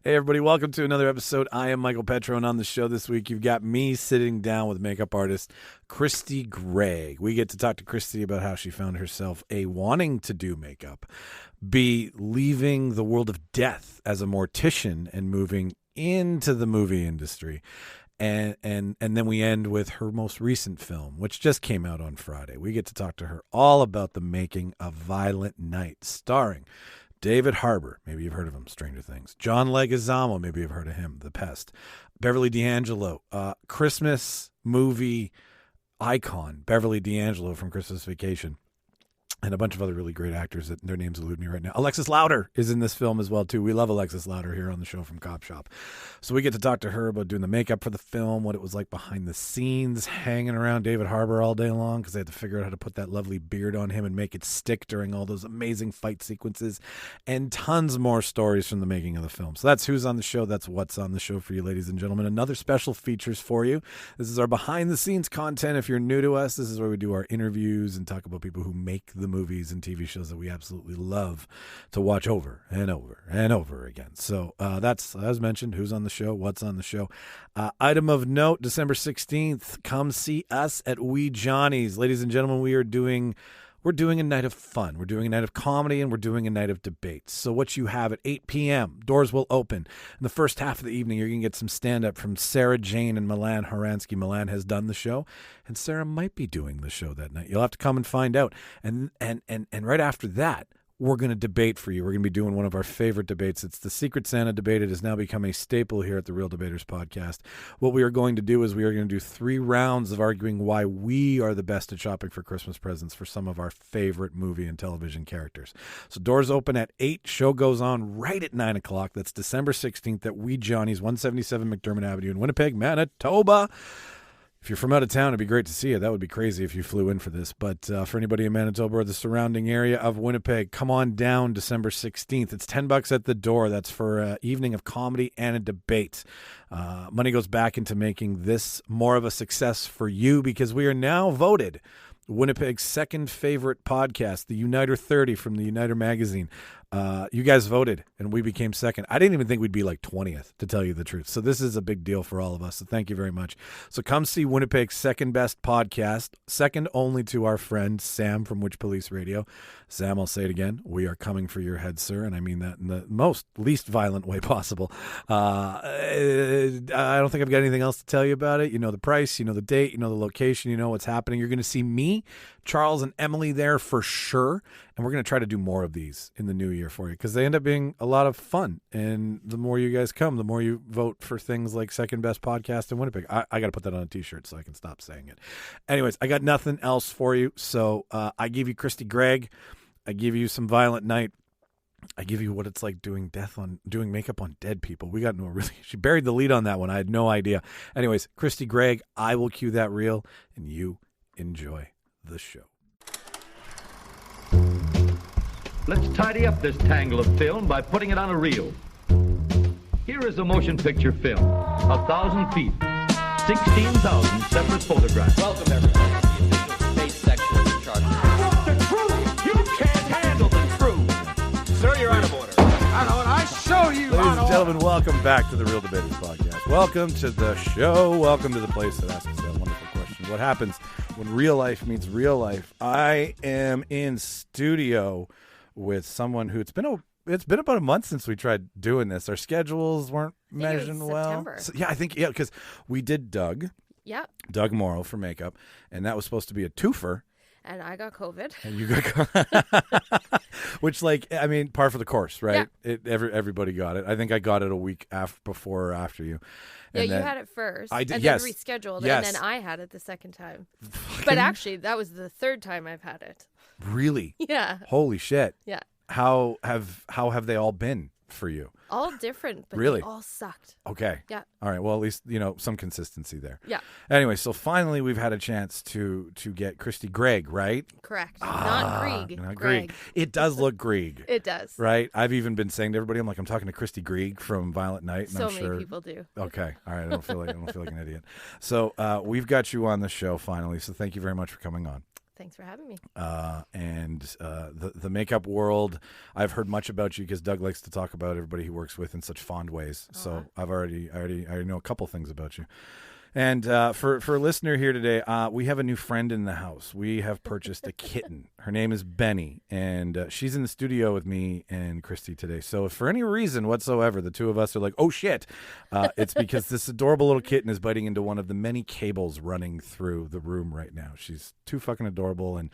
Hey, everybody. Welcome to another episode. I am Michael Petrow, and on the show this week, you've got me sitting down with makeup artist Kristy Greig. We get to talk to Kristy about how she found herself A, wanting to do makeup, B, leaving the world of death as a mortician and moving into the movie industry. And then we end with her most recent film, which just came out on Friday. We get to talk to her all about the making of Violent Night, starring David Harbour, maybe you've heard of him, Stranger Things. John Leguizamo, maybe you've heard of him, The Pest. Beverly D'Angelo, Christmas movie icon, Beverly D'Angelo from Christmas Vacation. And a bunch of other really great actors that their names elude me right now. Alexis Louder is in this film as well, too. We love Alexis Louder here on the show from Cop Shop. So we get to talk to her about doing the makeup for the film, what it was like behind the scenes, hanging around David Harbour all day long because they had to figure out how to put that lovely beard on him and make it stick during all those amazing fight sequences, and tons more stories from the making of the film. So that's who's on the show. That's what's on the show for you, ladies and gentlemen. Another special features for you. This is our behind-the-scenes content. If you're new to us, this is where we do our interviews and talk about people who make the movies and TV shows that we absolutely love to watch over and over and over again. So that's, as mentioned, who's on the show, what's on the show. Item of note, December 16th, come see us at Wee Johnny's. Ladies and gentlemen, we're doing a night of fun. We're doing a night of comedy, and we're doing a night of debates. So what you have at 8 p.m., doors will open. In the first half of the evening, you're going to get some stand-up from Sarah Jane and Milan Horansky. Milan has done the show, and Sarah might be doing the show that night. You'll have to come and find out. And right after that, we're going to debate for you. We're going to be doing one of our favorite debates. It's the Secret Santa debate. It has now become a staple here at the Real Debaters podcast. What we are going to do is we are going to do 3 rounds of arguing why we are the best at shopping for Christmas presents for some of our favorite movie and television characters. So doors open at 8. Show goes on right at 9 o'clock. That's December 16th at Wee Johnny's, 177 McDermott Avenue in Winnipeg, Manitoba. If you're from out of town, it'd be great to see you. That would be crazy if you flew in for this. But for anybody in Manitoba or the surrounding area of Winnipeg, come on down December 16th. It's $10 at the door. That's for an evening of comedy and a debate. Money goes back into making this more of a success for you because we are now voted Winnipeg's second favorite podcast, the Uniter 30 from the Uniter magazine. You guys voted, and we became second. I didn't even think we'd be like 20th, to tell you the truth. So this is a big deal for all of us. So thank you very much. So come see Winnipeg's second best podcast, second only to our friend Sam from Witch Police Radio. Sam, I'll say it again. We are coming for your head, sir, and I mean that in the least violent way possible. I don't think I've got anything else to tell you about it. You know the price, you know the date, you know the location, you know what's happening. You're going to see me, Charles, and Emily there for sure, and we're going to try to do more of these in the new year for you because they end up being a lot of fun. And the more you guys come, the more you vote for things like second best podcast in Winnipeg. I got to put that on a t-shirt so I can stop saying it. Anyways, I got nothing else for you. So I give you Kristy Greig. I give you some Violent Night. I give you what it's like doing makeup on dead people. We got no really. She buried the lead on that one. I had no idea. Anyways, Kristy Greig, I will cue that reel, and you enjoy the show. Let's tidy up this tangle of film by putting it on a reel. Here is a motion picture film, 1,000 feet, 16,000 separate photographs. Welcome, everybody, to the official space section of the Charter. I want the truth! You can't handle the truth! Sir, you're out of order. Out of order. I show you. Ladies and gentlemen, welcome back to the Real Debaters podcast. Welcome to the show. Welcome to the place that asks that wonderful question. What happens when real life meets real life? I am in studio with someone who it's been about a month since we tried doing this. Our schedules weren't measuring well. So, because we did Doug. Yep. Doug Morrow for makeup, and that was supposed to be a twofer. And I got COVID. And you got which, par for the course, right? Yeah. Everybody got it. I think I got it a week before or after you. Yeah, and you had it first. I did. And yes. then rescheduled, yes. and then I had it the second time. But actually, that was the third time I've had it. Really? Yeah. Holy shit. Yeah. How have they all been for you? All different, but really? They all sucked. Okay. Yeah. All right. Well, at least, some consistency there. Yeah. Anyway, so finally we've had a chance to get Kristy Greig, right? Correct. Not Greig. Not Greig. It does look Greig. It does. Right? I've even been saying to everybody, I'm talking to Kristy Greig from Violent Night. And So I'm many sure... people do. Okay. All right. I don't feel like an idiot. So we've got you on the show finally. So thank you very much for coming on. Thanks for having me. And the makeup world, I've heard much about you because Doug likes to talk about everybody he works with in such fond ways. So I already know a couple things about you. And for a listener here today, we have a new friend in the house. We have purchased a kitten. Her name is Benny, and she's in the studio with me and Kristy today. So if for any reason whatsoever the two of us are like, oh, shit, it's because this adorable little kitten is biting into one of the many cables running through the room right now. She's too fucking adorable, and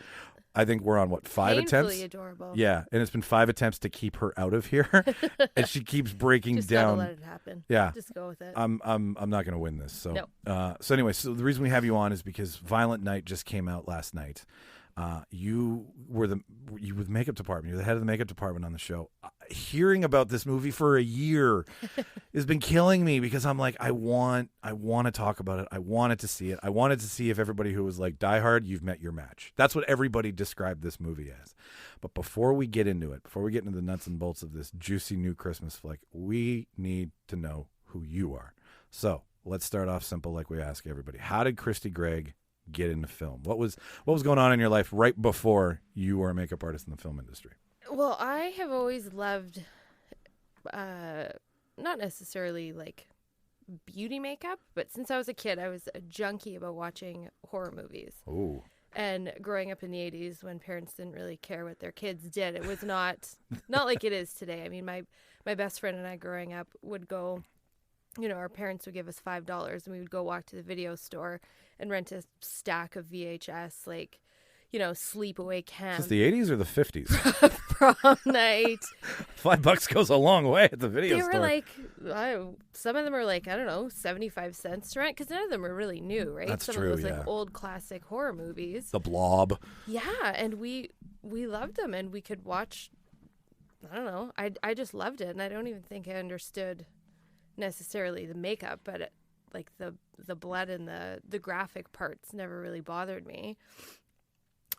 I think we're on, 5 attempts? Painfully adorable. Yeah, and it's been 5 attempts to keep her out of here, and she keeps breaking Just down. gotta let it happen. Yeah, Just go with it. I'm not going to win this. So, No. So anyway, so the reason we have you on is because Violent Night just came out last night. You were the makeup department. You're the head of the makeup department on the show. Hearing about this movie for a year has been killing me because I'm like, I want to talk about it. I wanted to see it. I wanted to see if everybody who was like Die Hard, you've met your match. That's what everybody described this movie as. But before we get into it, before we get into the nuts and bolts of this juicy new Christmas flick, we need to know who you are. So let's start off simple, like we ask everybody. How did Kristy Greig get into film? What was going on in your life right before you were a makeup artist in the film industry? Well, I have always loved, not necessarily like beauty makeup, but since I was a kid, I was a junkie about watching horror movies. Oh. And growing up in the 80s when parents didn't really care what their kids did, it was not like it is today. I mean, my best friend and I growing up would go, our parents would give us $5 and we would go walk to the video store and rent a stack of VHS, like, sleepaway camp. Is this the 80s or the 50s? Prom night. $5 goes a long way at the video store. They were like, some of them are like, I don't know, 75 cents to rent, because none of them are really new, right? That's some true, of those yeah. like old classic horror movies. The Blob. Yeah, and we loved them, and we could watch, I don't know, I just loved it, and I don't even think I understood necessarily the makeup, but like the blood and the graphic parts never really bothered me.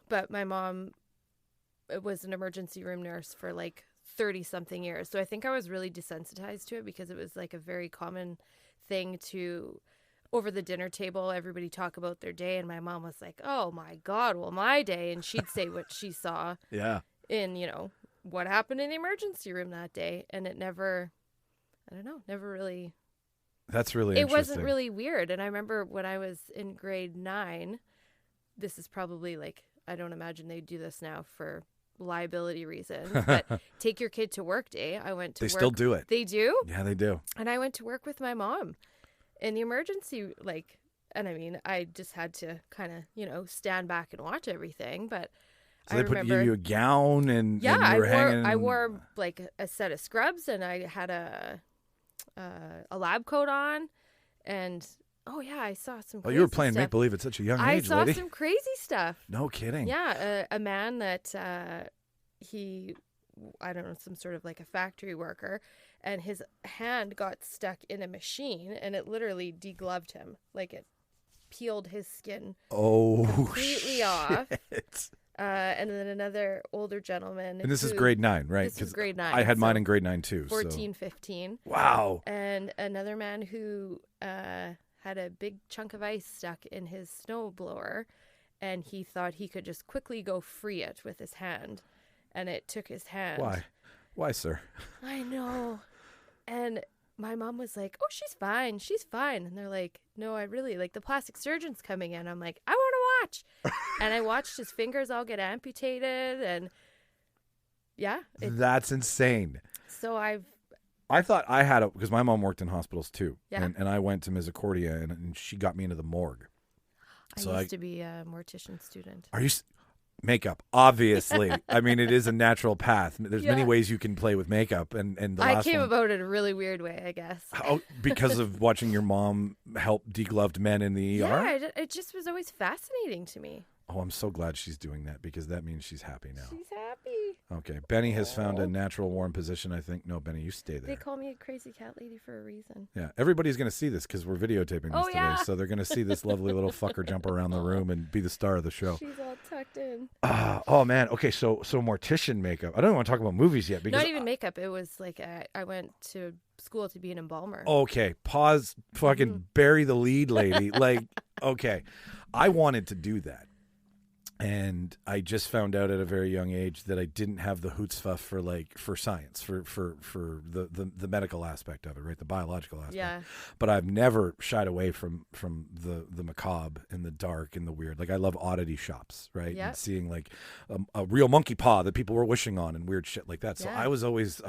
But my mom was an emergency room nurse for like 30 something years, so I think I was really desensitized to it because it was like a very common thing to, over the dinner table, everybody talk about their day, and my mom was like, oh my God, well, my day, and she'd say what she saw in what happened in the emergency room that day, and it never really. That's really interesting. It interesting. wasn't really weird. And I remember when I was in grade 9, this is probably like, I don't imagine they do this now for liability reasons, but take your kid to work day. I went to work. They still do it. They do? Yeah, they do. And I went to work with my mom in the emergency, and I mean, I just had to kind of, stand back and watch everything, but so they give you a gown and yeah, and you were I wore like a set of scrubs, and I had a lab coat on, and oh yeah, I saw some crazy you were playing stuff. make believe at such a young I age, saw lady. some crazy stuff. No kidding. Yeah, a man that I don't know, some sort of like a factory worker, and his hand got stuck in a machine, and it literally degloved him, like it peeled his skin completely off. And then another older gentleman. And this is grade 9, right? This is grade 9. I had mine in grade 9 too. 14, 15. Wow. And another man who had a big chunk of ice stuck in his snowblower, and he thought he could just quickly go free it with his hand. And it took his hand. Why? Why, sir? I know. And my mom was like, oh, she's fine. She's fine. And they're like, no, I really, like, the plastic surgeon's coming in. I'm like, I want to watch. And I watched his fingers all get amputated. And yeah. That's insane. So I thought I had it because my mom worked in hospitals too. Yeah. And I went to Misericordia and she got me into the morgue. I used to be a mortician student. Are you... Makeup, obviously. I mean, it is a natural path. There's many ways you can play with makeup, and the I last came one, about it a really weird way, I guess. because of watching your mom help degloved men in the ER? Yeah, it just was always fascinating to me. Oh, I'm so glad she's doing that because that means she's happy now. She's happy. Okay, Benny has found a natural warm position, I think. No, Benny, you stay there. They call me a crazy cat lady for a reason. Yeah, everybody's going to see this because we're videotaping this today, so they're going to see this lovely little fucker jump around the room and be the star of the show. She's all tucked in. Oh, man. Okay, so mortician makeup. I don't even want to talk about movies yet. Because not even makeup. It was like I went to school to be an embalmer. Okay, pause, fucking bury the lead, lady. Like, okay, I wanted to do that. And I just found out at a very young age that I didn't have the chutzpah for science, for the medical aspect of it, right? The biological aspect. Yeah. But I've never shied away from the macabre and the dark and the weird. Like I love oddity shops, right? Yeah. And seeing like a real monkey paw that people were wishing on and weird shit like that. So Yeah. I was always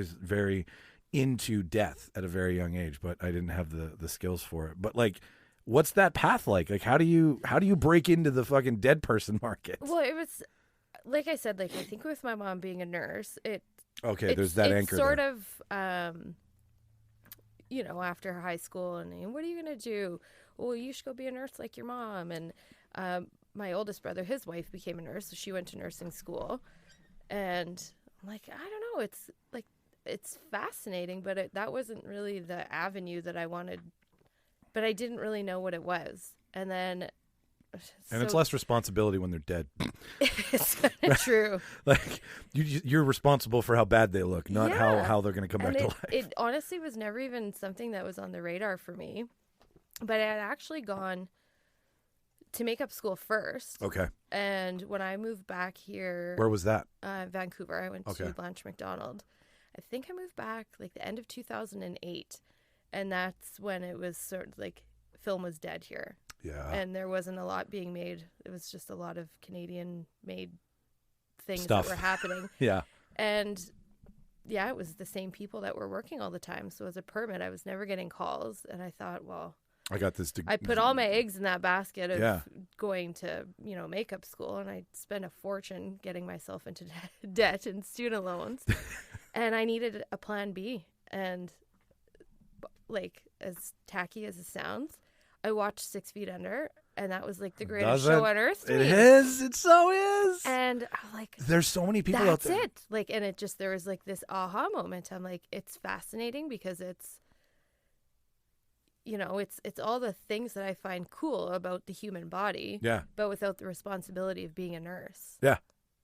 very into death at a very young age, but I didn't have the skills for it. But like, what's that path like? Like, how do you break into the fucking dead person market? Well, it was like I said, like I think with my mom being a nurse, there's that anchor sort there. of, after high school, and what are you gonna do? Well, you should go be a nurse like your mom. And my oldest brother, his wife became a nurse, so she went to nursing school. And I'm like, I don't know, it's fascinating, but that wasn't really the avenue that I wanted. But I didn't really know what it was. And then... it's less responsibility when they're dead. It's kind of true. Like, you're responsible for how bad they look, not how they're going to come back to life. It honestly was never even something that was on the radar for me. But I had actually gone to makeup school first. Okay. And when I moved back here... Where was that? Vancouver. I went to Blanche McDonald. I think I moved back like the end of 2008. And that's when it was sort of like film was dead here. Yeah. And there wasn't a lot being made. It was just a lot of Canadian-made things Stuff. that were happening. Yeah. And, yeah, it was the same people that were working all the time. So as a permit, I was never getting calls. And I thought, well... I got this. I put all my eggs in that basket of going to, makeup school. And I spent a fortune getting myself into debt and student loans. And I needed a plan B. And... like as tacky as it sounds, I watched 6 Feet Under, and that was like the greatest show on earth to me. It is. It so is. And I'm like, there's so many people out there. That's it. Like, and it just, there was like this aha moment. I'm like, it's fascinating because it's, it's all the things that I find cool about the human body. Yeah. But without the responsibility of being a nurse. Yeah.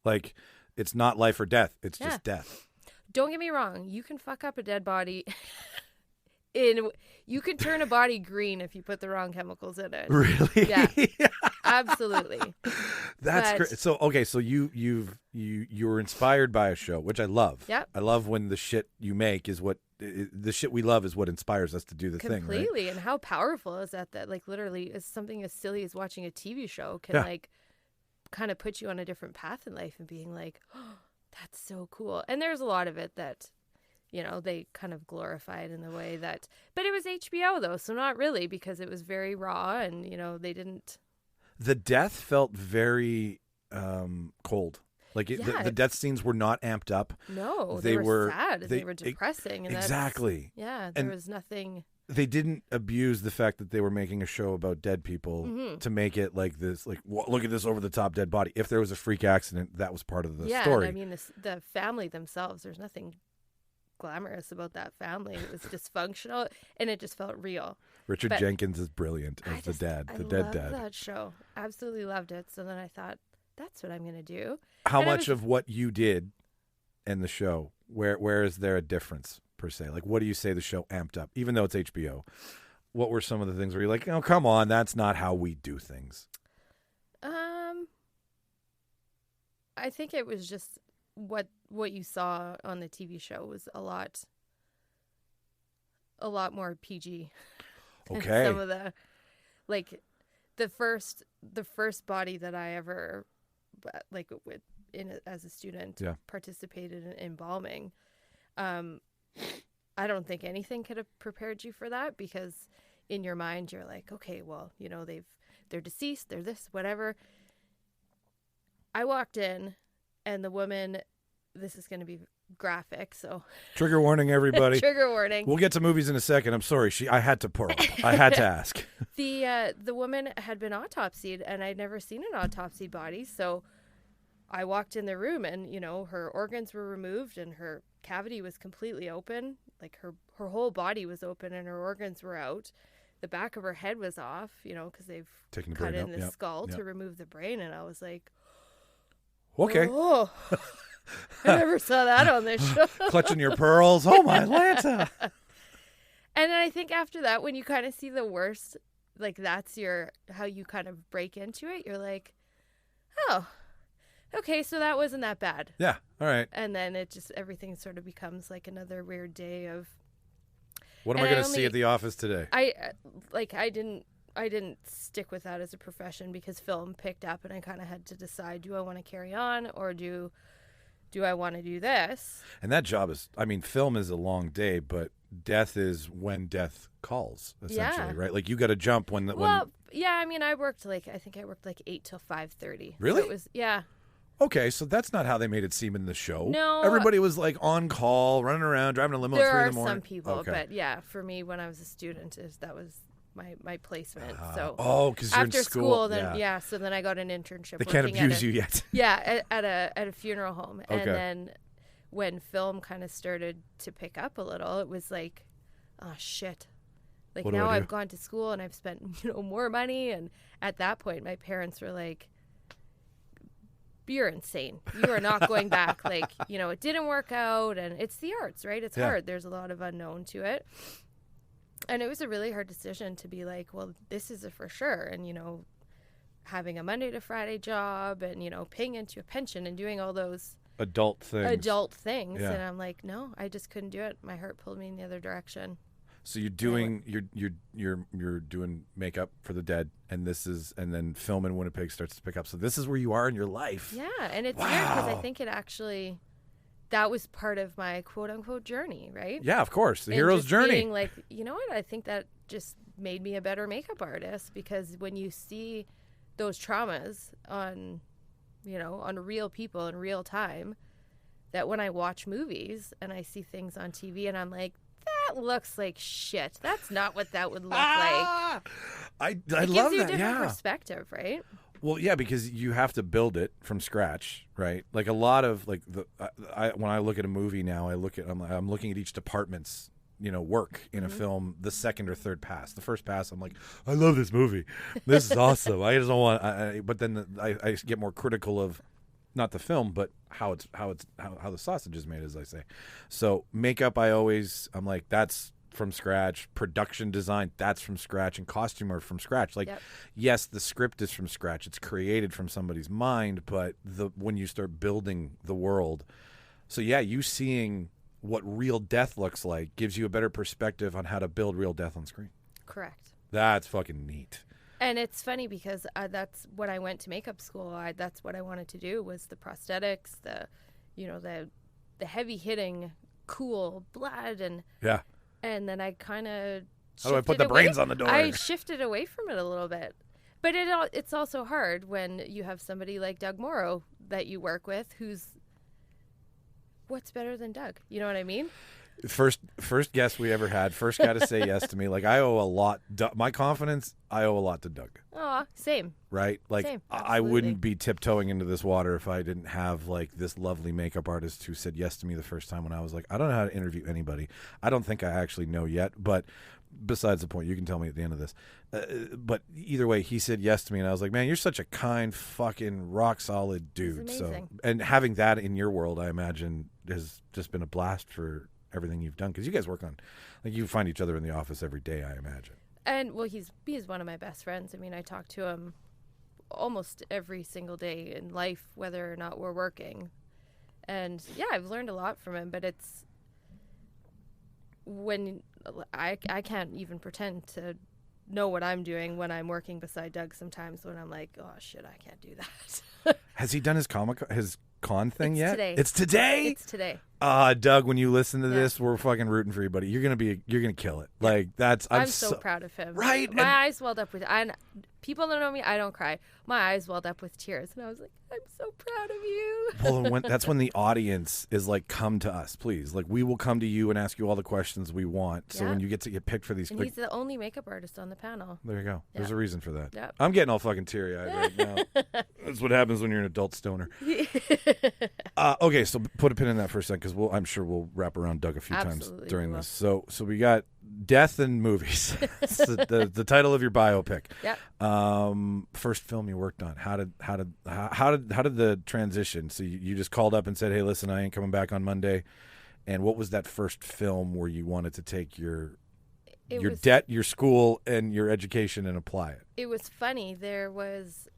Like, it's not life or death. It's just death. Don't get me wrong. You can fuck up a dead body. You can turn a body green if you put the wrong chemicals in it. Really? Yeah. Absolutely. That's great. So okay, so you were inspired by a show, which I love. Yep. I love when the shit you make is what the shit we love is what inspires us to do the thing, right? Completely. And how powerful is that like literally is something as silly as watching a TV show can like kind of put you on a different path in life and being like, oh, that's so cool. And there's a lot of it that they kind of glorified in the way that, but it was HBO though, so not really, because it was very raw and, they didn't. The death felt very cold. Like the death scenes were not amped up. No, they were sad. They were depressing. And exactly. There was nothing. They didn't abuse the fact that they were making a show about dead people to make it like this, like, look at this over the top dead body. If there was a freak accident, that was part of the story. And I mean, the family themselves, there's nothing glamorous about that family. It was dysfunctional and it just felt real. Richard Jenkins is brilliant as the dead dad. That show, absolutely loved it. So then I thought, that's what I'm going to do. How much of what you did in the show, where is there a difference per se? Like, what do you say the show amped up, even though it's HBO? What were some of the things where you're like, oh, come on, that's not how we do things? I think it was just what you saw on the TV show was a lot more PG. Okay. Some of the, like, the first body that I ever, like, as a student, participated in embalming. I don't think anything could have prepared you for that, because in your mind you're like, okay, well, they're deceased, they're this, whatever. I walked in, and the woman, this is going to be graphic, so trigger warning, everybody. Trigger warning. We'll get to movies in a second. I'm sorry, I had to pour up. I had to ask. The woman had been autopsied, and I'd never seen an autopsied body, so I walked in the room, and her organs were removed, and her cavity was completely open, like her whole body was open, and her organs were out. The back of her head was off, because they've cut in the skull to remove the brain, and I was like, okay. Oh, I never saw that on this show. Clutching your pearls. Oh, my Lanta. And then I think after that, when you kind of see the worst, like that's how you kind of break into it. You're like, oh, okay, so that wasn't that bad. Yeah. All right. And then everything sort of becomes like another weird day of. What am I going to see at the office today? I didn't stick with that as a profession because film picked up, and I kind of had to decide: do I want to carry on, or do I want to do this? And that job is, I mean, film is a long day, but death is when death calls, essentially, right? Like you got to jump when. Yeah. I mean, I worked like 8 till 5:30. Really? So it was, yeah. Okay, so that's not how they made it seem in the show. No. Everybody was like on call, running around, driving a limo at 3 in the morning. There are some people, Okay. but yeah, for me, when I was a student, that was my placement. So because you're in after school, then so then I got an internship. They can't working abuse you yet. Yeah, at a funeral home, Okay. and then when film kind of started to pick up a little, it was like, oh shit. Like What do now I do? I've gone to school and I've spent more money, and at that point my parents were like, you're insane. You are not going back. Like, it didn't work out, and it's the arts, right? It's hard. There's a lot of unknown to it. And it was a really hard decision to be like, well, this is a for sure. And, having a Monday to Friday job and, paying into a pension and doing all those Adult things. Yeah. And I'm like, no, I just couldn't do it. My heart pulled me in the other direction. So you're doing you're doing makeup for the dead, and then film in Winnipeg starts to pick up. So this is where you are in your life. Yeah, and it's weird because I think that was part of my quote unquote journey, right? Yeah, of course, the And hero's just journey. Being like, you know what? I think that just made me a better makeup artist because when you see those traumas on real people in real time, that when I watch movies and I see things on TV and I'm like, that looks like shit. That's not what that would look like. I It love gives you a that. different Yeah. perspective, right? Well, yeah, because you have to build it from scratch, right? Like a lot of like when I look at a movie now, I'm looking at each department's work in a film the second or third pass. The first pass, I'm like, I love this movie. This is awesome. I just don't want. But then I get more critical of not the film, but how the sausage is made, as I say. So makeup, I'm like, that's from scratch. Production design, that's from scratch, and costume are from scratch. Like, yes, the script is from scratch. It's created from somebody's mind, but when you start building the world, so yeah, you seeing what real death looks like gives you a better perspective on how to build real death on screen. Correct. That's fucking neat. And it's funny because that's when I went to makeup school. That's what I wanted to do was the prosthetics, the heavy hitting, cool blood, and then I kind of how do I put the brains on the door? I shifted away from it a little bit, but it's also hard when you have somebody like Doug Morrow that you work with, what's better than Doug? You know what I mean? First guest we ever had, first guy to say yes to me. Like I owe a lot. My confidence, I owe a lot to Doug. Oh, same. Right? Like Same, I wouldn't be tiptoeing into this water if I didn't have like this lovely makeup artist who said yes to me the first time when I was like, I don't know how to interview anybody. I don't think I actually know yet, but besides the point, you can tell me at the end of this. But either way, he said yes to me, and I was like, man, you're such a kind, fucking rock solid dude. So, and having that in your world, I imagine, has just been a blast for everything you've done, because you guys work on, like, you find each other in the office every day, I imagine. And well, he's one of my best friends. I mean, I talk to him almost every single day in life, whether or not we're working. And yeah, I've learned a lot from him, but it's when I can't even pretend to know what I'm doing when I'm working beside Doug sometimes, when I'm like, oh shit, I can't do that. Has he done his con thing yet? Today. It's today? It's today. Doug, when you listen to this, we're fucking rooting for you, buddy. You're gonna kill it. Like I'm so proud of him. Right? My eyes welled up with people that know me, I don't cry. My eyes welled up with tears, and I was like, I'm so proud of you. Well, that's when the audience is like, come to us, please. Like, we will come to you and ask you all the questions we want. So when you get picked for these, and he's the only makeup artist on the panel. There you go. There's a reason for that. Yep. I'm getting all fucking teary-eyed right now. That's what happens when you're an adult stoner. Okay, so put a pin in that for a second, because I'm sure we'll wrap around Doug a few times during this. So we got death and movies. It's the title of your biopic. Yep. First film you worked on. How did the transition? So you just called up and said, "Hey, listen, I ain't coming back on Monday." And what was that first film where you wanted to take your debt, your school, and your education and apply it? It was funny. There was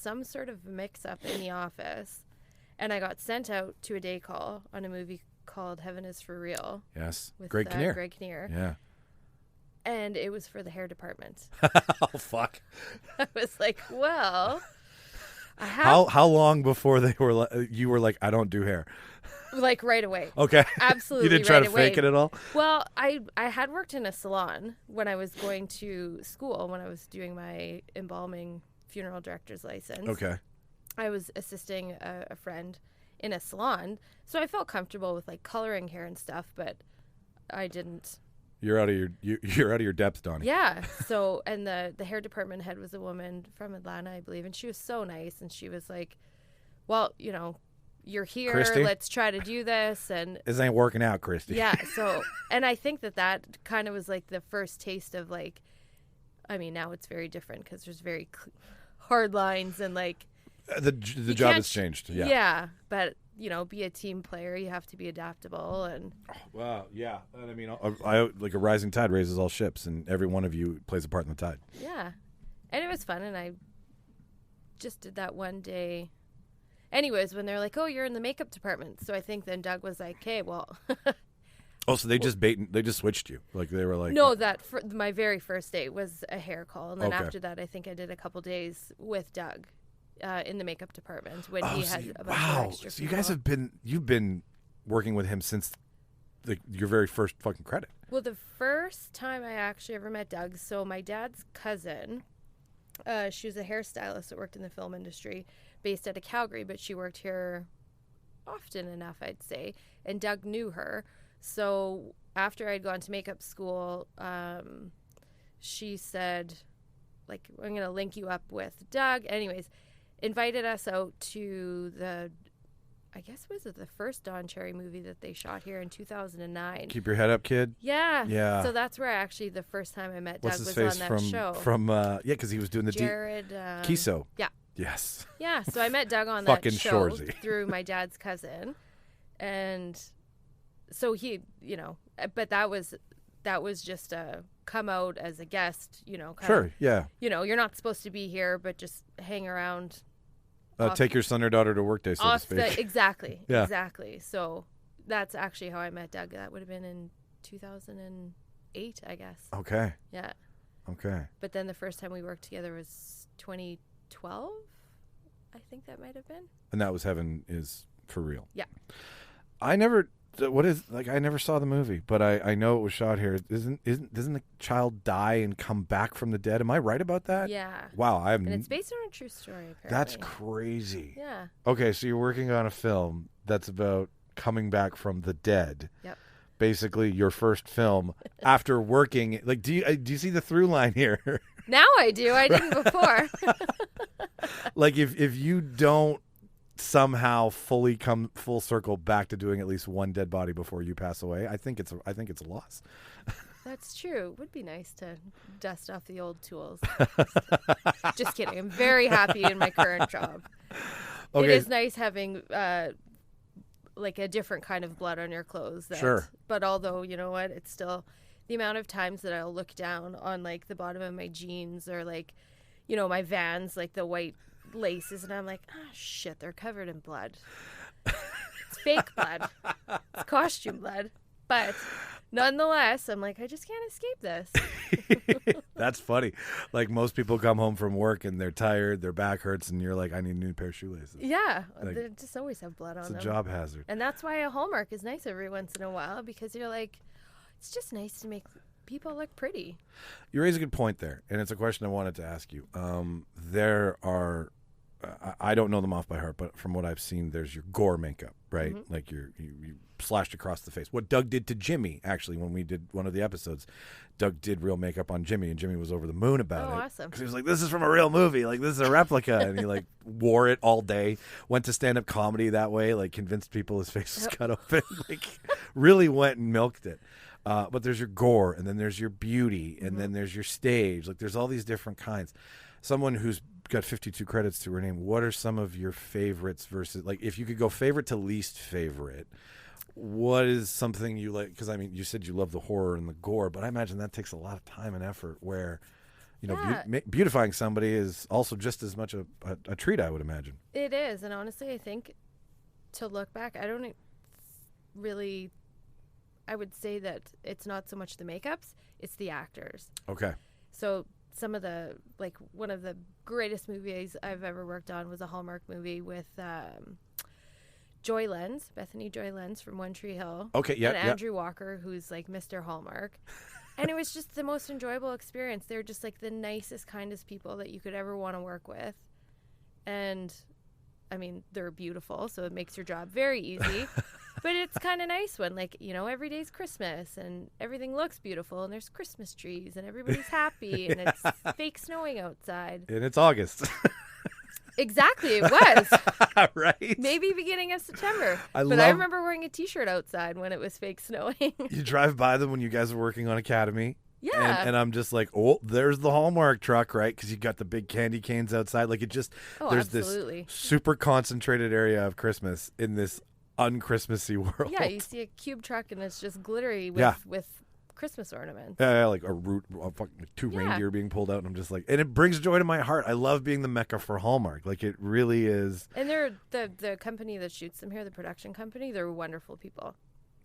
some sort of mix-up in the office, and I got sent out to a day call on a movie called Heaven is for Real. Yes. With Greg Kinnear. Greg Kinnear. Yeah. And it was for the hair department. Oh, fuck. I was like, well, I have... How long before you were like, I don't do hair? Like right away. Okay. Absolutely. You didn't try right to away. fake it at all? Well, I had worked in a salon when I was going to school, when I was doing my embalming funeral director's license. Okay. I was assisting a friend in a salon, so I felt comfortable with like coloring hair and stuff, but I didn't. You're out of your depth, Donnie. Yeah. So, and the hair department head was a woman from Atlanta, I believe, and she was so nice, and she was like, well, you know, you're here, Kristy? let's try to do this. And This ain't working out, Kristy. yeah, so, and I think that kind of was like the first taste of like, I mean, now it's very different because there's very hard lines and like The job has changed. Yeah. Yeah, but you know, be a team player, you have to be adaptable. And Wow. Yeah. And I mean, I like a rising tide raises all ships, and every one of you plays a part in the tide. yeah, and it was fun, and I just did that one day. Anyways, when they're like, oh, you're in the makeup department. So I think then Doug was like, okay, well. Oh, so they just switched you. Like they were like. No, my very first date was a hair call. And then Okay. after that, I think I did a couple days with Doug in the makeup department when he had a bunch of extra So you people. guys you've been working with him since your very first fucking credit. Well, the first time I actually ever met Doug, so my dad's cousin, she was a hairstylist that worked in the film industry based out of Calgary, but she worked here often enough, I'd say, and Doug knew her. So after I'd gone to makeup school, she said, like, I'm going to link you up with Doug. Anyways, invited us out to I guess was it the first Don Cherry movie that they shot here in 2009. Keep your head up, kid. Yeah. Yeah. So that's where actually the first time I met What's Doug his was face on that show. from because he was doing the Jared Kiso. Yeah. Yes. Yeah. So I met Doug on that Fucking show Shorzy. through my dad's cousin. And so he, you know, but that was just a come out as a guest, you know. Sure. Yeah. You know, you're not supposed to be here, but just hang around. Take your son or daughter to work day, so to speak. Exactly. Yeah. Exactly. So that's actually how I met Doug. That would have been in 2008, I guess. Okay. Yeah. Okay. But then the first time we worked together was 2012. I think that might have been. And that was Heaven is for Real. Yeah. I never saw the movie, but I know it was shot here. Doesn't the child die and come back from the dead? Am I right about that? Yeah. Wow, And it's based on a true story, apparently. That's crazy. Yeah. Okay, so you're working on a film that's about coming back from the dead. Yep. Basically, your first film after working. Like, do you see the through line here? Now I do. I didn't before. Like, if you don't somehow fully come full circle back to doing at least one dead body before you pass away, I think it's a loss. That's true. It would be nice to dust off the old tools. Just kidding. I'm very happy in my current job. Okay. It is nice having like a different kind of blood on your clothes. Sure. But although, you know what, it's still the amount of times that I'll look down on like the bottom of my jeans or like, you know, my Vans, like the white laces, and I'm like, oh shit, they're covered in blood. It's fake blood. It's costume blood. But nonetheless, I'm like, I just can't escape this. That's funny. Like, most people come home from work and they're tired, their back hurts, and you're like, I need a new pair of shoelaces. Yeah. Like, they just always have blood on them. It's a job hazard. And that's why a Hallmark is nice every once in a while, because you're like, it's just nice to make people look pretty. You raise a good point there, and it's a question I wanted to ask you. There are, I don't know them off by heart, but from what I've seen, there's your gore makeup, right? Mm-hmm. Like you slashed across the face. What Doug did to Jimmy, actually, when we did one of the episodes, Doug did real makeup on Jimmy, and Jimmy was over the moon about it. Oh, awesome. Because he was like, this is from a real movie. Like, this is a replica. And he, like, wore it all day, went to stand-up comedy that way, like, convinced people his face was cut open. Like, really went and milked it. But there's your gore, and then there's your beauty, and then there's your stage. Like, there's all these different kinds. Someone who's got 52 credits to her name, what are some of your favorites versus, like, if you could go favorite to least favorite, what is something you like? Because, I mean, you said you love the horror and the gore, but I imagine that takes a lot of time and effort where you know, Yeah. beautifying somebody is also just as much a treat, I would imagine. It is. And honestly, I think to look back, I don't really, I would say that it's not so much the makeups, it's the actors. Okay. So some of the, like, one of the greatest movies I've ever worked on was a Hallmark movie with Bethany Joy Lenz from One Tree Hill. Okay, yeah, And yeah. Andrew Walker, who's like Mr. Hallmark. And it was just the most enjoyable experience. They're just like the nicest, kindest people that you could ever want to work with. And I mean, they're beautiful, so it makes your job very easy. But it's kind of nice when, like, you know, every day's Christmas and everything looks beautiful and there's Christmas trees and everybody's happy and it's fake snowing outside. And it's August. Exactly, it was. Right? Maybe beginning of September. I I remember wearing a T-shirt outside when it was fake snowing. You drive by them when you guys were working on Academy. Yeah. And I'm just like, oh, there's the Hallmark truck, right? Because you got the big candy canes outside. Like, it just, there's absolutely. this super concentrated area of Christmas in this un-Christmassy world. Yeah, you see a cube truck and it's just glittery with Christmas ornaments. Yeah, like a root, two reindeer being pulled out, and I'm just like, and it brings joy to my heart. I love being the mecca for Hallmark. Like, it really is. And they're the company that shoots them here, the production company. They're wonderful people.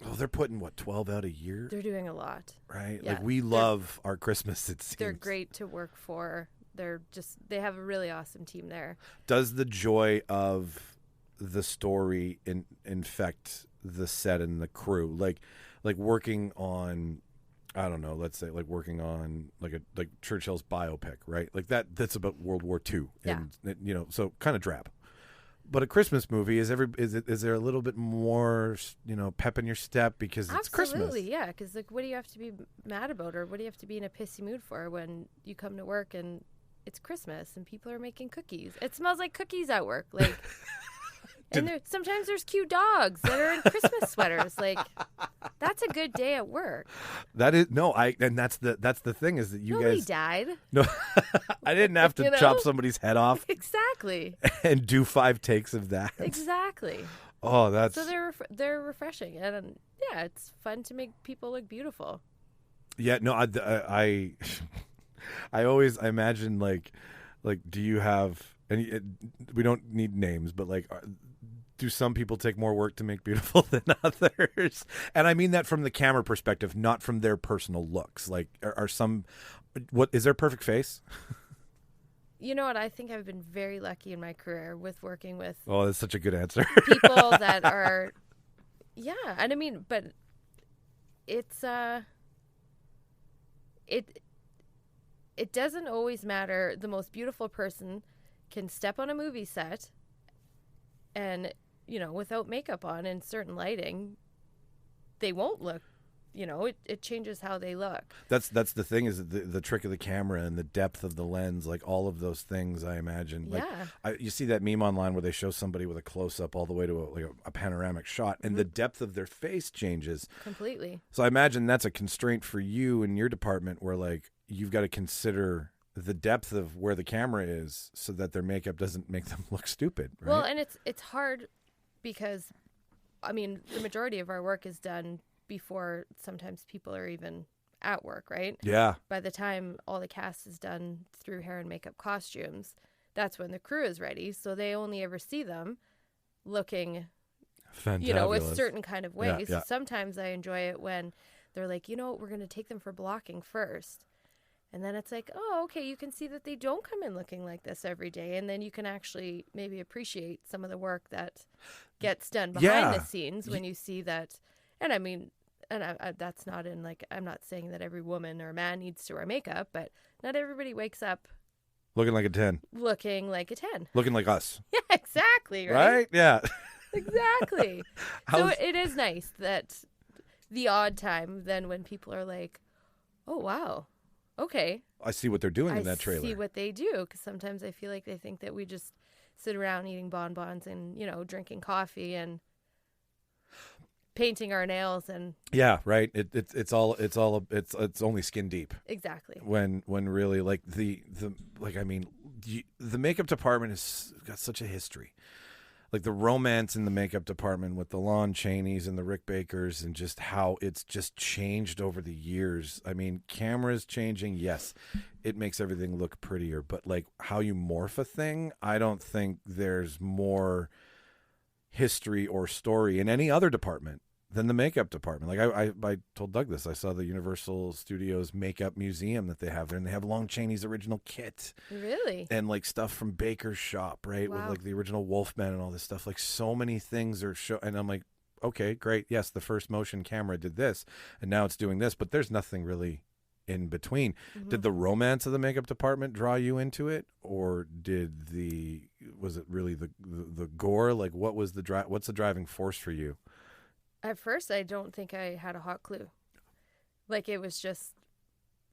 Oh, they're putting 12 out a year, They're doing a lot. right? Yeah, Like, we love our Christmas. It seems They're great to work for. They have a really awesome team there. Does the joy of the story infect the set and the crew? Like working on, I don't know, let's say like working on like Churchill's biopic, right? Like that's about World War II, and you know, so kind of drab. But a Christmas movie is there a little bit more, you know, pep in your step because it's Christmas? Absolutely, yeah. Because like, what do you have to be mad about, or what do you have to be in a pissy mood for when you come to work and it's Christmas and people are making cookies? It smells like cookies at work, like. And sometimes there's cute dogs that are in Christmas sweaters. Like, that's a good day at work. That is and that's the thing is that Nobody guys died. No, I didn't have to You know? chop somebody's head off Exactly. and do 5 takes of that. Exactly. Oh, that's So they're refreshing, and yeah, it's fun to make people look beautiful. yeah. No, I I imagine like do you have we don't need names, but like. Do some people take more work to make beautiful than others? And I mean that from the camera perspective, not from their personal looks. Like, are some, what is their perfect face? You know what? I think I've been very lucky in my career with working with Oh, that's such a good answer. people that are, yeah. And I mean, but it's, it doesn't always matter. The most beautiful person can step on a movie set and, you know, without makeup on and certain lighting, they won't look, you know, it changes how they look. That's the thing is the trick of the camera and the depth of the lens, like all of those things, I imagine. Like, Yeah. you see that meme online where they show somebody with a close-up all the way to a panoramic shot, and the depth of their face changes. Completely. So I imagine that's a constraint for you in your department where, like, you've got to consider the depth of where the camera is so that their makeup doesn't make them look stupid, right? Well, and it's hard because, I mean, the majority of our work is done before sometimes people are even at work, right? Yeah. By the time all the cast is done through hair and makeup costumes, that's when the crew is ready. So they only ever see them looking, Fantabulous. you know, a certain kind of way. Yeah, So yeah. sometimes I enjoy it when they're like, you know what, we're going to take them for blocking first. And then it's like, oh, okay, you can see that they don't come in looking like this every day. And then you can actually maybe appreciate some of the work that gets done behind the scenes when you see that. And I mean, and I, that's not in like, I'm not saying that every woman or man needs to wear makeup, but not everybody wakes up Looking like a 10. looking like a 10. Looking like us. Yeah, exactly. Right? Yeah. Exactly. So How's- it is nice that the odd time then when people are like, oh, wow. Okay. I see what they're doing in that I trailer. see what they do, because sometimes I feel like they think that we just sit around eating bonbons and, you know, drinking coffee and painting our nails and Yeah, right. It's only skin deep. exactly. When really like the like I mean the makeup department has got such a history. Like the romance in the makeup department with the Lon Chaneys and the Rick Bakers and just how it's just changed over the years. I mean, cameras changing, yes. it makes everything look prettier. But like how you morph a thing, I don't think there's more history or story in any other department than the makeup department. Like I told Doug this. I saw the Universal Studios makeup museum that they have there, and they have Lon Chaney's original kit. Really? And like stuff from Baker's shop, right? Wow. With like the original Wolfman and all this stuff. Like so many things are and I'm like, okay, great. Yes, the first motion camera did this, and now it's doing this, but there's nothing really in between. Mm-hmm. Did the romance of the makeup department draw you into it, or was it really the gore? Like what's the driving force for you? At first, I don't think I had a hot clue. Like, it was just,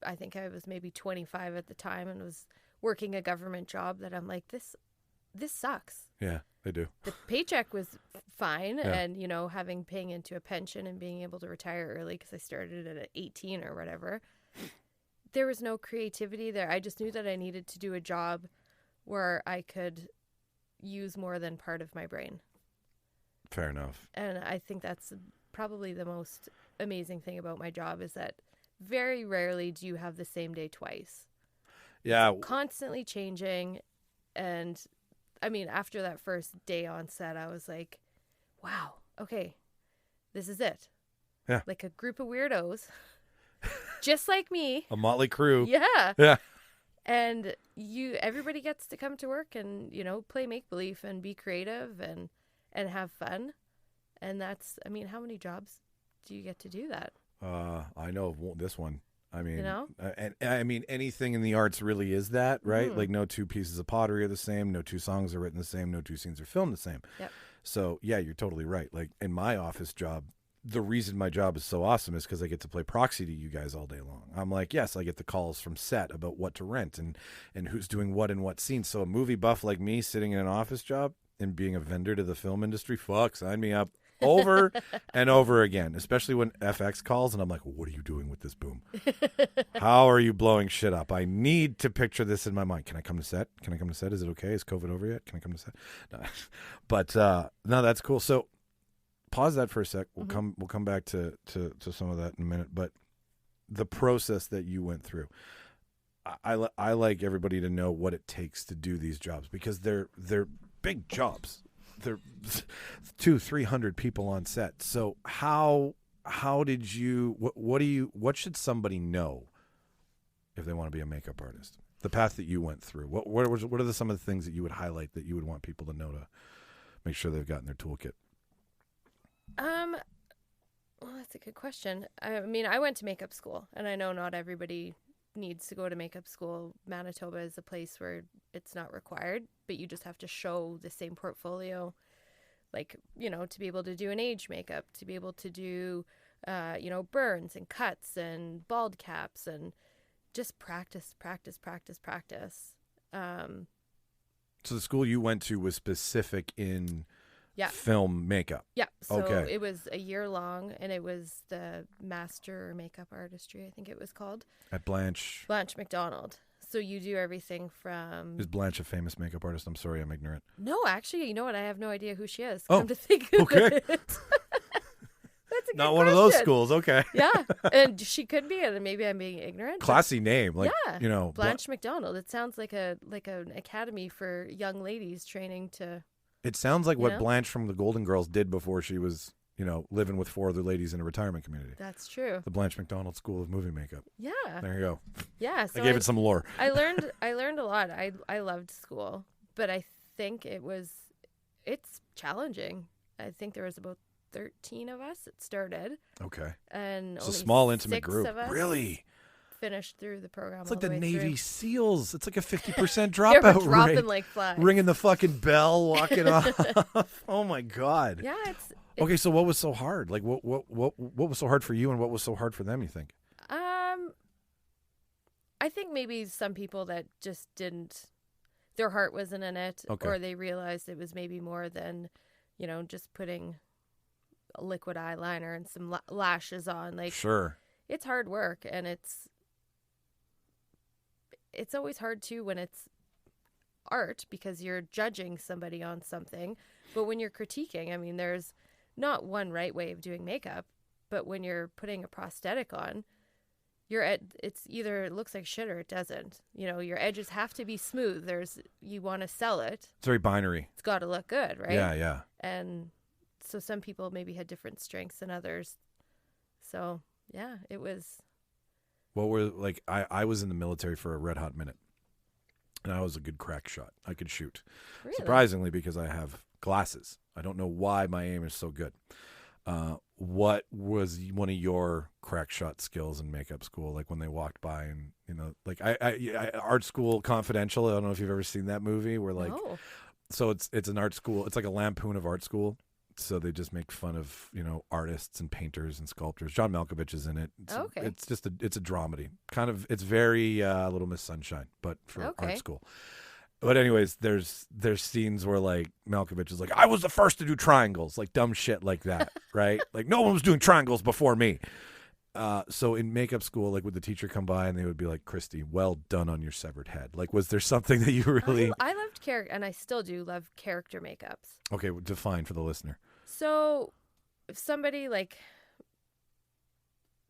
I think I was maybe 25 at the time and was working a government job that I'm like, this sucks. Yeah, they do. The paycheck was fine. Yeah. And, paying into a pension and being able to retire early because I started at 18 or whatever. There was no creativity there. I just knew that I needed to do a job where I could use more than part of my brain. Fair enough. And I think that's probably the most amazing thing about my job is that very rarely do you have the same day twice. Yeah. It's constantly changing. And I mean, after that first day on set, I was like, wow, okay, this is it. Yeah. Like a group of weirdos, just like me. A motley crew. Yeah. Yeah. And everybody gets to come to work and, play make-believe and be creative and have fun. And that's, I mean, how many jobs do you get to do that? I know of this one. I mean, and I mean, anything in the arts really is that, right? Mm-hmm. Like no two pieces of pottery are the same. No two songs are written the same. No two scenes are filmed the same. Yep. So yeah, you're totally right. Like in my office job, the reason my job is so awesome is because I get to play proxy to you guys all day long. I'm like, yes, I get the calls from set about what to rent and who's doing what in what scene. So a movie buff like me sitting in an office job and being a vendor to the film industry, sign me up over and over again, especially when FX calls and I'm like, what are you doing with this boom? How are you blowing shit up? I need to picture this in my mind. Can I come to set? Is it okay? Is COVID over yet? Can I come to set? No. But no, that's cool. So pause that for a sec. We'll come back to some of that in a minute. But the process that you went through, I like everybody to know what it takes to do these jobs because they're big jobs. They're 200-300 people on set. So how did you what should somebody know if they want to be a makeup artist? The path that you went through. What are some of the things that you would highlight that you would want people to know to make sure they've got in their toolkit? Well, that's a good question. I mean, I went to makeup school, and I know not everybody needs to go to makeup school. Manitoba is a place where it's not required, but you just have to show the same portfolio, like, to be able to do an age makeup, to be able to do, burns and cuts and bald caps and just practice. So the school you went to was specific in Yeah. film makeup. Yeah. So Okay. it was a year long, and it was the Master Makeup Artistry, I think it was called. At Blanche. Blanche McDonald. So you do everything from... Is Blanche a famous makeup artist? I'm sorry, I'm ignorant. No, actually, you know what? I have no idea who she is. Oh, Come to think of okay. it. That's a good Not one of those question. schools. Okay. Yeah, and she could be, and maybe I'm being ignorant. but- Classy name. Like, yeah, Blanche McDonald. It sounds like an academy for young ladies training to... It sounds like what know? Blanche from the Golden Girls did before she was, living with 4 other ladies in a retirement community. That's true. The Blanche McDonald School of Movie Makeup. Yeah. There you go. Yeah. So I gave it some lore. I learned a lot. I loved school, but I think it's challenging. I think there was about 13 of us that started, Okay. and It's a only small, intimate 6 group. of us Really? finished through the program. It's like all the way Navy through. SEALs. It's like a 50% They were dropout dropping rate. like flies. Ringing the fucking bell, walking off. Oh my God. Yeah, it's Okay, so what was so hard? Like, what was so hard for you, and what was so hard for them? You think? I think maybe some people that just didn't, their heart wasn't in it, Okay. or they realized it was maybe more than, just putting a liquid eyeliner and some lashes on. Like, Sure. it's hard work, and it's always hard too when it's art because you're judging somebody on something. But when you're critiquing, I mean, there's not one right way of doing makeup, but when you're putting a prosthetic on, it's either it looks like shit or it doesn't. You know, your edges have to be smooth. You want to sell it. It's very binary. It's got to look good, right? Yeah. And so some people maybe had different strengths than others. So yeah, it was. What were like? I was in the military for a red hot minute, and I was a good crack shot. I could shoot, Really? surprisingly, because I have glasses. I don't know why my aim is so good. What was one of your crack shot skills in makeup school? Like when they walked by and, you know, like I Art School Confidential. I don't know if you've ever seen that movie where like, No. so it's an art school. It's like a lampoon of art school. So they just make fun of, you know, artists and painters and sculptors. John Malkovich is in it. Okay. It's just it's a dramedy. Kind of, it's very Little Miss Sunshine, but for Okay. art school. But anyways, there's scenes where like Malkovich is like, I was the first to do triangles, like dumb shit like that, right? Like no one was doing triangles before me. So in makeup school, like would the teacher come by and they would be like, Kristy, well done on your severed head. Like, was there something that you really? I loved character, and I still do love character makeups. Okay, define for the listener. So if somebody like,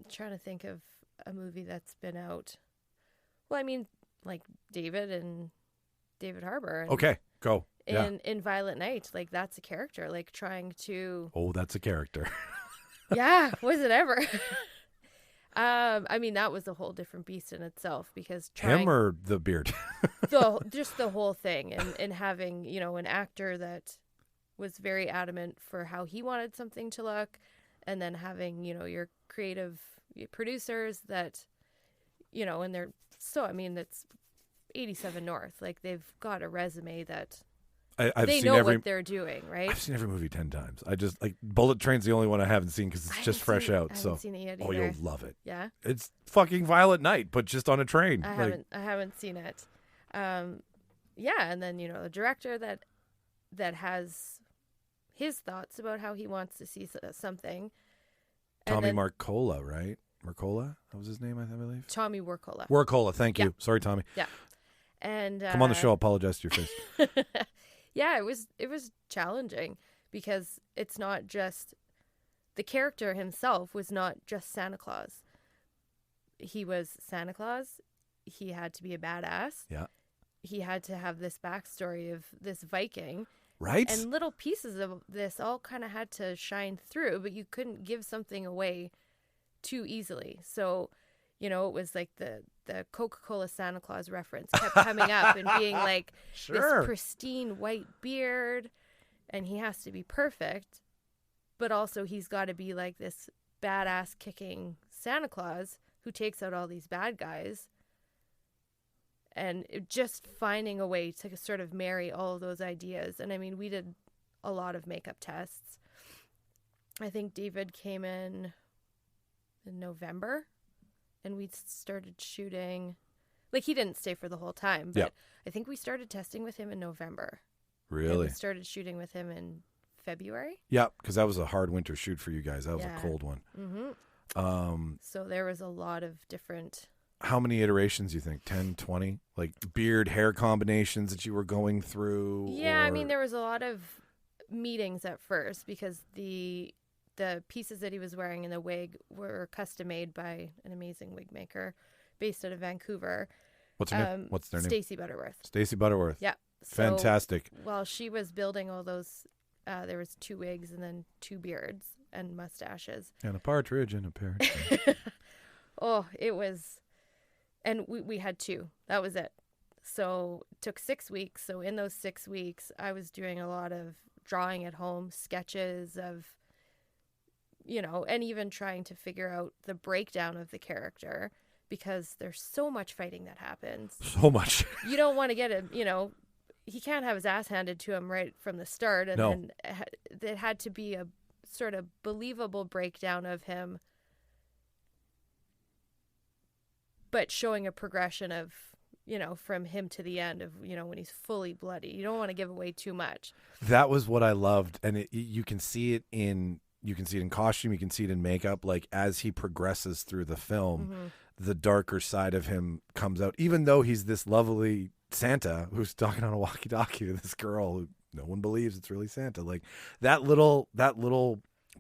I'm trying to think of a movie that's been out. Well, I mean, like David Harbour. And Okay, go. Yeah. in Violet Night, like that's a character, like trying to. Oh, that's a character. Yeah, was it ever? I mean, that was a whole different beast in itself because Him or the beard? just the whole thing, and having, you know, an actor that was very adamant for how he wanted something to look, and then having, you know, your creative producers that, you know, and they're so, I mean, it's 87 North, like they've got a resume that I've they seen know every. what they're doing, right? I've seen every movie 10 times. I just like Bullet Train's the only one I haven't seen because it's just fresh out. I So haven't seen it yet oh, either. you'll love it. Yeah, It's fucking Violet Night, but just on a train. I haven't seen it. Yeah, and then, you know, the director that has his thoughts about how he wants to see something. And Tommy then Marcola, right? Marcola, that was his name, I believe. Tommy Wirkola. Warcola, thank you. Yeah. Sorry, Tommy. Yeah, and Come on the show. Apologize to your face. Yeah, it was challenging because it's not just the character himself was not just Santa Claus. He was Santa Claus. He had to be a badass. Yeah. He had to have this backstory of this Viking. Right? And little pieces of this all kind of had to shine through, but you couldn't give something away too easily. So, you know, it was like the Coca-Cola Santa Claus reference kept coming up and being like Sure. this pristine white beard, and he has to be perfect, but also he's got to be like this badass kicking Santa Claus who takes out all these bad guys. And just finding a way to sort of marry all of those ideas. And I mean, we did a lot of makeup tests. I think David came in November, and we started shooting. Like, he didn't stay for the whole time, but Yeah. I think we started testing with him in November. And Really? we started shooting with him in February. Yeah, because that was a hard winter shoot for you guys. That was Yeah. a cold one. Mm-hmm. So there was a lot of different. How many iterations do you think? 10, 20? Like beard, hair combinations that you were going through? Yeah, I or- mean, there was a lot of meetings at first because the pieces that he was wearing in the wig were custom made by an amazing wig maker based out of Vancouver. What's her name? What's their name? Stacey Butterworth. Stacey Butterworth. Yeah. So Fantastic. while she was building all those, there was 2 wigs and then 2 beards and mustaches. And a partridge in a pear. Oh, it was, and we had 2. That was it. So it took 6 weeks. So in those 6 weeks, I was doing a lot of drawing at home, sketches of, you know, and even trying to figure out the breakdown of the character because there's so much fighting that happens. So much. You don't want to get him, you know, he can't have his ass handed to him right from the start. And No. then it had to be a sort of believable breakdown of him, but showing a progression of, you know, from him to the end of, you know, when he's fully bloody. You don't want to give away too much. That was what I loved, and you can see it in costume, you can see it in makeup. Like as he progresses through the film, the darker side of him comes out. Even though he's this lovely Santa who's talking on a walkie-talkie to this girl who no one believes it's really Santa. Like that little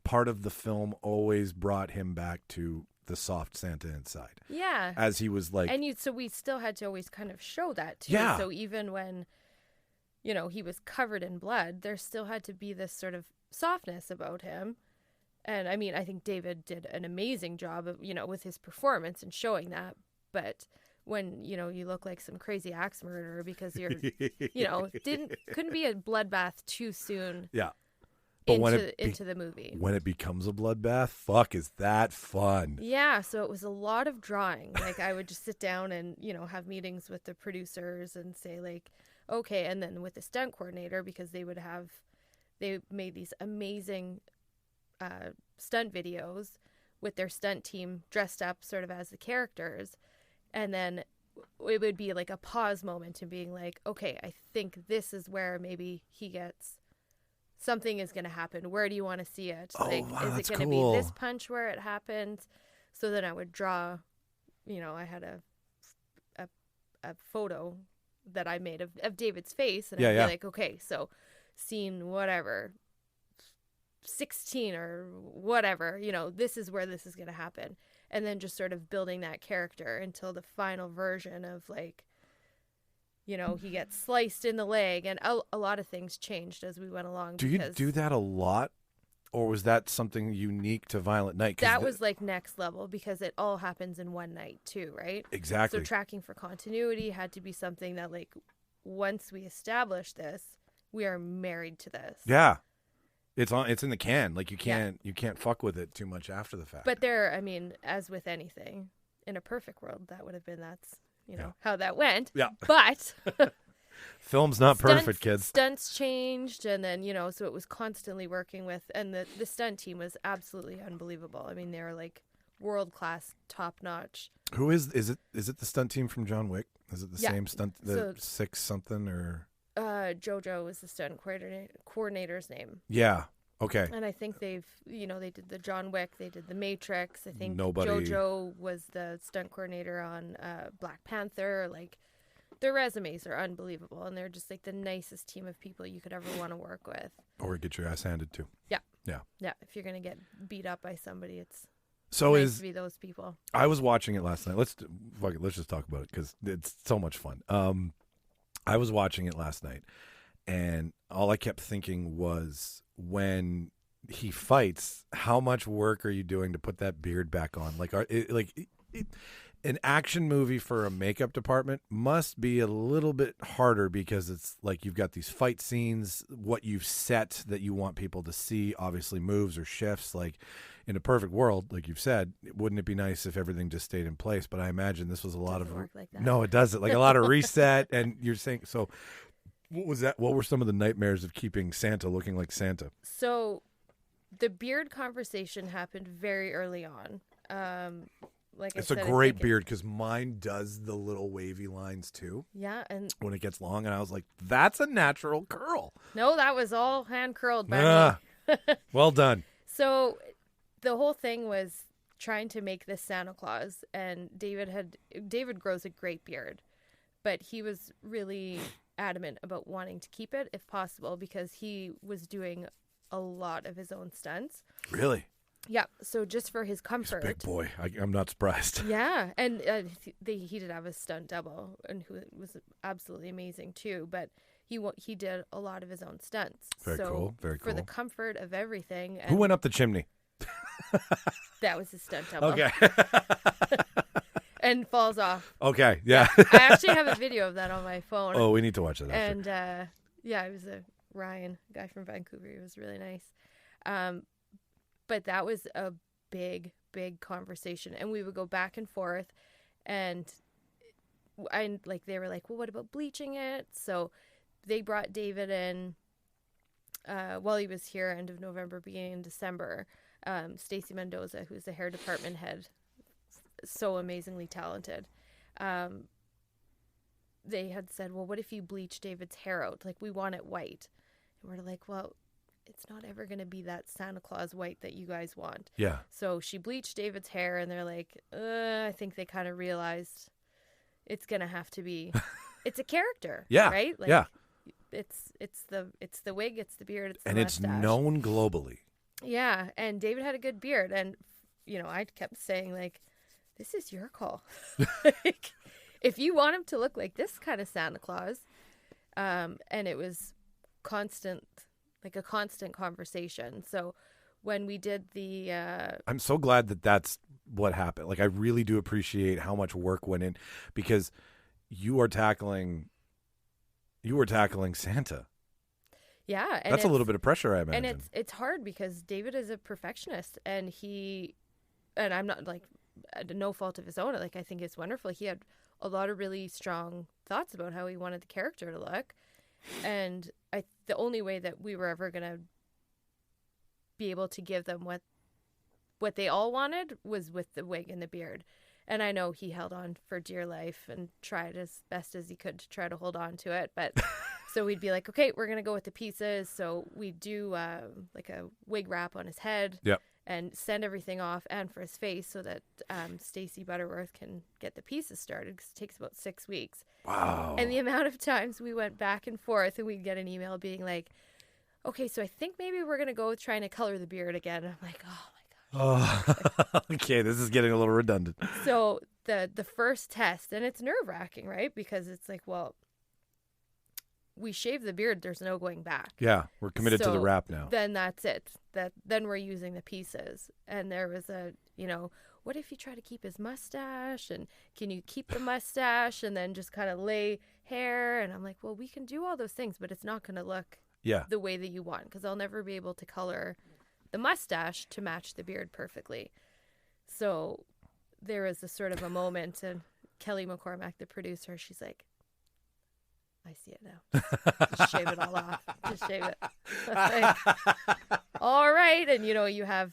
part of the film always brought him back to the soft Santa inside. Yeah. As he was like, And so we still had to always kind of show that too. Yeah. So even when, he was covered in blood, there still had to be this sort of softness about him. And I mean, I think David did an amazing job of, with his performance and showing that. But when, you look like some crazy axe murderer because you're, couldn't be a bloodbath too soon. Yeah. But into the movie. When it becomes a bloodbath, fuck, is that fun? Yeah, so it was a lot of drawing. Like I would just sit down and, have meetings with the producers and say like, okay, and then with the stunt coordinator, because they made these amazing stunt videos with their stunt team dressed up sort of as the characters. And then it would be like a pause moment and being like, okay, I think this is where maybe something is going to happen. Where do you want to see it? Oh, like, wow, is that's it going to cool. be this punch where it happens? So then I would draw, I had a photo that I made of David's face. And I'd be like, okay, so scene whatever, 16 or whatever, this is where this is going to happen. And then just sort of building that character until the final version of like, he gets sliced in the leg, and a lot of things changed as we went along. Do you do that a lot, or was that something unique to Violent Night? That was like next level because it all happens in one night too, right? Exactly. So tracking for continuity had to be something that like once we established this, we are married to this. Yeah. It's in the can. Like you can't fuck with it too much after the fact. But as with anything, in a perfect world, that would have been how that went. Yeah. But film's not perfect, kids. Stunts changed, and then, so it was constantly working with, and the stunt team was absolutely unbelievable. I mean, they were like world-class, top-notch. Who is it the stunt team from John Wick? Is it the same stunt, So, 6 something or? JoJo was the stunt coordinator's name. Yeah. Okay. And I think they did the John Wick, they did the Matrix. I think Nobody... JoJo was the stunt coordinator on Black Panther. Like, their resumes are unbelievable, and they're just like the nicest team of people you could ever want to work with. Or get your ass handed to. Yeah. Yeah. Yeah. If you're gonna get beat up by somebody, it's so nice to be those people. I was watching it last night. Let's just talk about it because it's so much fun. I was watching it last night, and all I kept thinking was when he fights, how much work are you doing to put that beard back on? An action movie for a makeup department must be a little bit harder because it's like you've got these fight scenes, what you've set that you want people to see, obviously moves or shifts. Like in a perfect world, like you've said, wouldn't it be nice if everything just stayed in place? But I imagine this was a lot Doesn't work like that. No, it doesn't. Like a lot of reset. And you're saying, so what was that? What were some of the nightmares of keeping Santa looking like Santa? So the beard conversation happened very early on. It's a great beard because mine does the little wavy lines too. Yeah, and when it gets long, and I was like, "That's a natural curl." No, that was all hand curled by me. Well done. So the whole thing was trying to make this Santa Claus, and David grows a great beard, but he was really adamant about wanting to keep it if possible because he was doing a lot of his own stunts. Really? Yeah, so just for his comfort. He's a big boy. I'm not surprised. Yeah, and he did have a stunt double, and who was absolutely amazing too. But he did a lot of his own stunts. Very cool. Very cool. For the comfort of everything. And who went up the chimney? That was his stunt double. Okay. And falls off. Okay. Yeah. I actually have a video of that on my phone. Oh, we need to watch that. And it was a Ryan guy from Vancouver. He was really nice. But that was a big, big conversation. And we would go back and forth. And they were like, well, what about bleaching it? So they brought David in while he was here, end of November, beginning of December. Stacy Mendoza, who's the hair department head, so amazingly talented. They had said, well, what if you bleach David's hair out? Like, we want it white. And we're like, well, it's not ever going to be that Santa Claus white that you guys want. Yeah. So she bleached David's hair, and they're like, I think they kind of realized it's going to have to be, it's a character. Yeah. Right? Like, yeah. It's the wig, it's the beard, it's the mustache. And it's known globally. Yeah. And David had a good beard. And I kept saying, like, this is your call. Like, if you want him to look like this kind of Santa Claus, and it was a constant conversation. So when we did the I'm so glad that that's what happened. Like, I really do appreciate how much work went in, because you were tackling Santa. yeah, and That's a little bit of pressure, I imagine. and it's hard because David is a perfectionist, and I'm not, like, no fault of his own. Like, I think it's wonderful. He had a lot of really strong thoughts about how he wanted the character to look, and the only way that we were ever gonna be able to give them what they all wanted was with the wig and the beard. And I know he held on for dear life and tried as best as he could to try to hold on to it. But so we'd be like, okay, we're going to go with the pieces. So we do like a wig wrap on his head. Yep. And send everything off, and for his face, so that Stacey Butterworth can get the pieces started, because it takes about 6 weeks. Wow. And the amount of times we went back and forth, and we'd get an email being like, okay, so I think maybe we're going to go with trying to color the beard again. And I'm like, oh my gosh. Oh, okay, this is getting a little redundant. So the first test, and it's nerve-wracking, right? Because it's like, well, we shave the beard, there's no going back. Yeah, we're committed to the wrap now. Then that's it. Then we're using the pieces. And there was what if you try to keep his mustache, and can you keep the mustache and then just kind of lay hair? And I'm like, well, we can do all those things, but it's not going to look the way that you want, because I'll never be able to color the mustache to match the beard perfectly. So there was a sort of a moment, and Kelly McCormack, the producer, she's like, I see it now. Just shave it all off. Just shave it. Like, all right. And, you have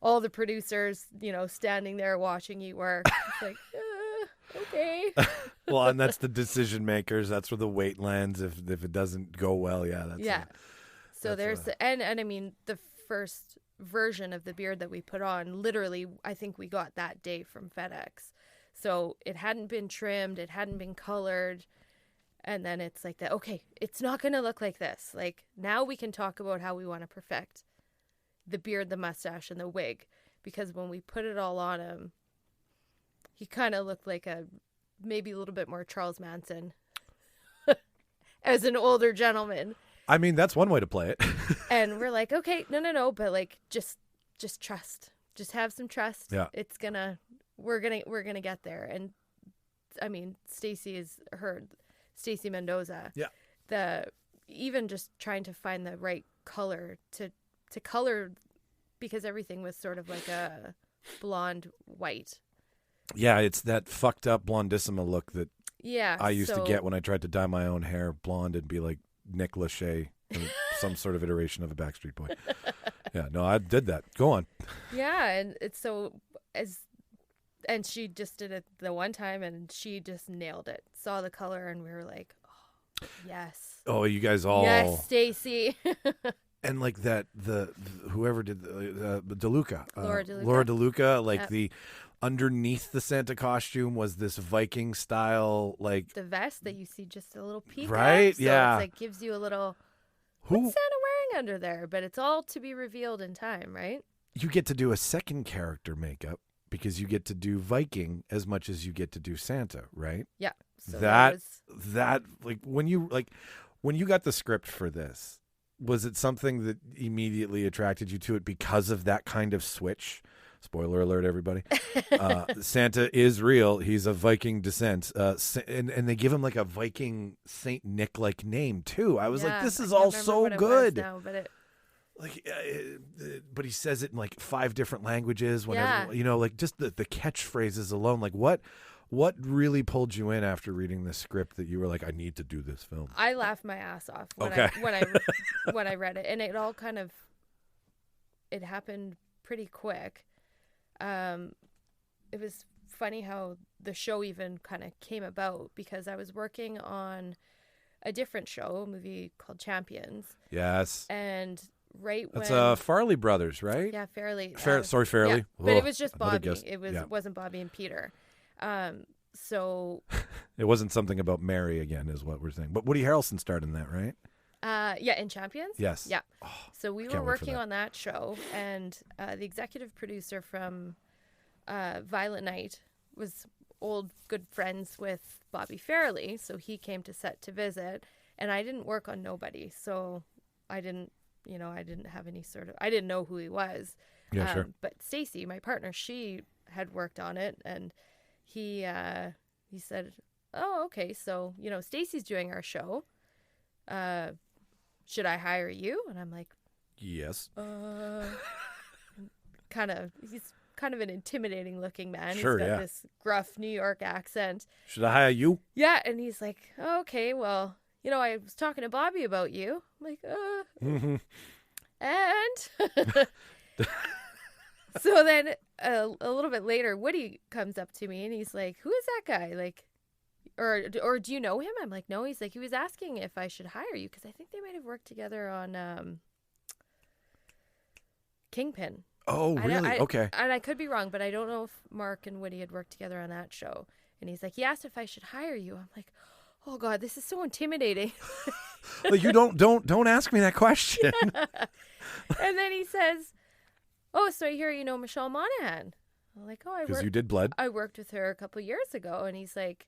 all the producers, standing there watching you work. It's like, okay. Well, and that's the decision makers. That's where the weight lands. If it doesn't go well, So there's and I mean, the first version of the beard that we put on, literally, I think we got that day from FedEx. So it hadn't been trimmed. It hadn't been colored. And then it's like that, okay, it's not going to look like this. Like, now we can talk about how we want to perfect the beard, the mustache, and the wig. Because when we put it all on him, he kind of looked like maybe a little bit more Charles Manson as an older gentleman. I mean, that's one way to play it. And we're like, okay, no, but like, just trust. Just have some trust. Yeah. We're gonna get there. And I mean, Stacey Mendoza. Yeah. Even just trying to find the right color to color, because everything was sort of like a blonde white. Yeah, it's that fucked up blondissima look that I used to get when I tried to dye my own hair blonde and be like Nick Lachey in some sort of iteration of a Backstreet Boy. Yeah, no, I did that. Go on. Yeah, and it's and she just did it the one time, and she just nailed it. Saw the color, and we were like, oh, yes. Oh, you guys all. Yes, Stacey. And like that, whoever did the DeLuca. Laura DeLuca. Laura DeLuca, like the underneath the Santa costume was this Viking style, like. The vest that you see just a little peek right? At, so yeah. It's like gives you a little, what's Santa wearing under there? But it's all to be revealed in time, right? You get to do a second character makeup, because you get to do Viking as much as you get to do Santa, right? Yeah. So that like when you got the script for this, was it something that immediately attracted you to it because of that kind of switch? Spoiler alert, everybody. Santa is real. He's of Viking descent. And they give him like a Viking Saint Nick like name too. I was like, this is all so good. Now, but but he says it in like 5 different languages. Whenever like just the catchphrases alone. Like what really pulled you in after reading the script that you were like, I need to do this film? I laughed my ass off when I read it, and it all kind of happened pretty quick. It was funny how the show even kind of came about, because I was working on a different show, a movie called Champions. Yes. And when that's Farley brothers, right? Yeah, Fairley. Fairley. Yeah, but it was just Bobby. It wasn't Bobby and Peter. So it wasn't something about Mary again, is what we're saying. But Woody Harrelson starred in that, right? Yeah, in Champions? Yes. Yeah. So we were can't wait for working that. on that show, and the executive producer from Violent Night was old good friends with Bobby Farrelly, so he came to set to visit, and I didn't work on nobody, so I didn't have any sort of, I didn't know who he was. Yeah, sure. But Stacy, my partner, she had worked on it, and he said, "Oh, okay, so Stacy's doing our show. Should I hire you?" And I'm like, Yes. he's kind of an intimidating looking man. Sure, He's got yeah. this gruff New York accent. Should I hire you? Yeah, and he's like, "Oh, okay, well, I was talking to Bobby about you." I'm like, and so then a little bit later, Woody comes up to me and he's like, "Who is that guy? Like, or do you know him?" I'm like, "No." He's like, "He was asking if I should hire you because I think they might have worked together on Kingpin." Oh, really? Okay. And I could be wrong, but I don't know if Mark and Woody had worked together on that show. And he's like, he asked if I should hire you. I'm like, oh God, this is so intimidating. Like, you don't ask me that question. And then he says, "Oh, so I hear you know Micheal Monaghan." I'm like, "Oh, Because you did Blood. I worked with her a couple years ago." And he's like,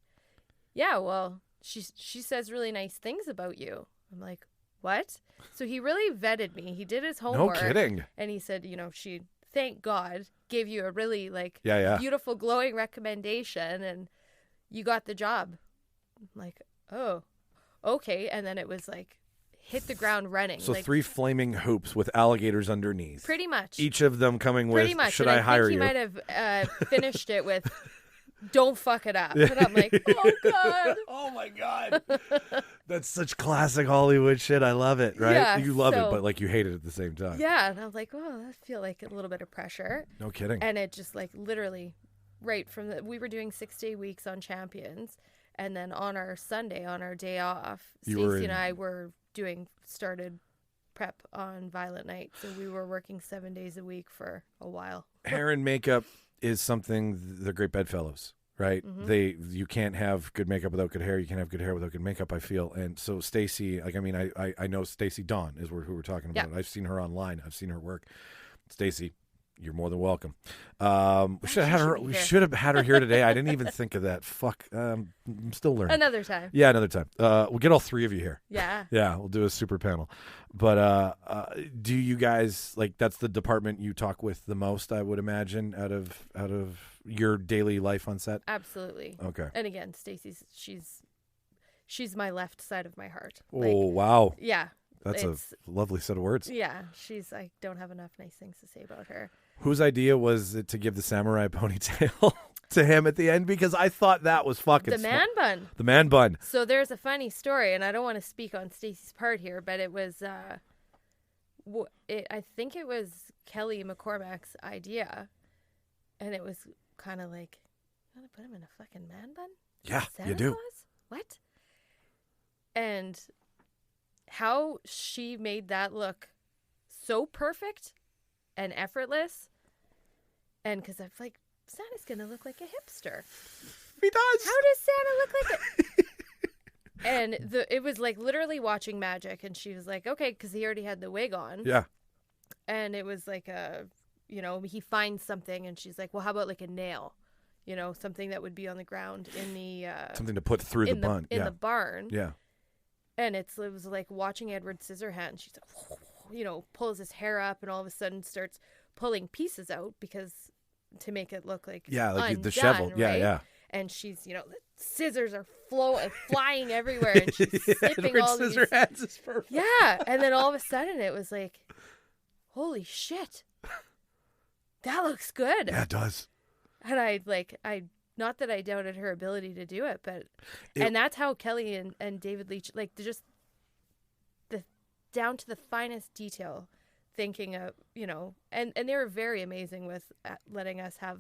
"Yeah, well, she says really nice things about you." I'm like, "What?" So he really vetted me. He did his homework. No kidding. And he said, she, thank God, gave you a really beautiful, glowing recommendation, and you got the job. I'm like, oh, okay. And then it was like, hit the ground running. So like, 3 flaming hoops with alligators underneath. pretty much. Each of them coming with, Pretty much. should And I hire you? I think he might have finished it with, "Don't fuck it up." And I'm like, oh God. Oh my God. That's such classic Hollywood shit. I love it, right? Yeah, You love it, so- but like you hate it at the same time. Yeah. And I was like, oh, I feel like a little bit of pressure. No kidding. And it just like literally right from we were doing 6-day weeks on Champions. And then on our Sunday, on our day off, Stacey and I started prep on Violent Night. So we were working 7 days a week for a while. Hair and makeup is something the great bedfellows, right? Mm-hmm. You can't have good makeup without good hair. You can't have good hair without good makeup, I feel. And so Stacy, I know Stacy Dawn is who we're talking about. Yeah. I've seen her online. I've seen her work. Stacy, you're more than welcome. We should have had her here today. I didn't even think of that. Fuck. I'm still learning. Another time. Yeah, another time. We'll get all 3 of you here. Yeah. Yeah, we'll do a super panel. But do you guys that's the department you talk with the most, I would imagine, out of your daily life on set? Absolutely. Okay. And again, Stacey's she's my left side of my heart. Oh, wow. Yeah. That's a lovely set of words. Yeah. I don't have enough nice things to say about her. Whose idea was it to give the samurai ponytail to him at the end? Because I thought that was fucking The man bun. The man bun. So there's a funny story, and I don't want to speak on Stacey's part here, but it was, I think it was Kelly McCormack's idea, and it was kind of like, "You want to put him in a fucking man bun? Yeah, Santa you do. Claus? What?" And how she made that look so perfect and effortless, and because I'm like, Santa's gonna look like a hipster. He does. How does Santa look like it? And it was like literally watching magic, and she was like, okay, because he already had the wig on. Yeah. And it was like he finds something, and she's like, well, how about like a nail? Something that would be on the ground in the Something to put through the bun. in the barn. Yeah. And it was like watching Edward Scissorhands. She's like, pulls his hair up, and all of a sudden starts pulling pieces out because to make it look like like undone, the shovel. Yeah, right? yeah. And she's, the scissors are flying everywhere, and she's snipping Edward all these. Scissorhands is perfect. Yeah, and then all of a sudden it was like, holy shit, that looks good. Yeah, it does. And I not that I doubted her ability to do it, but and that's how Kelly and David Leitch, like, just the down to the finest detail thinking of, and they were very amazing with letting us have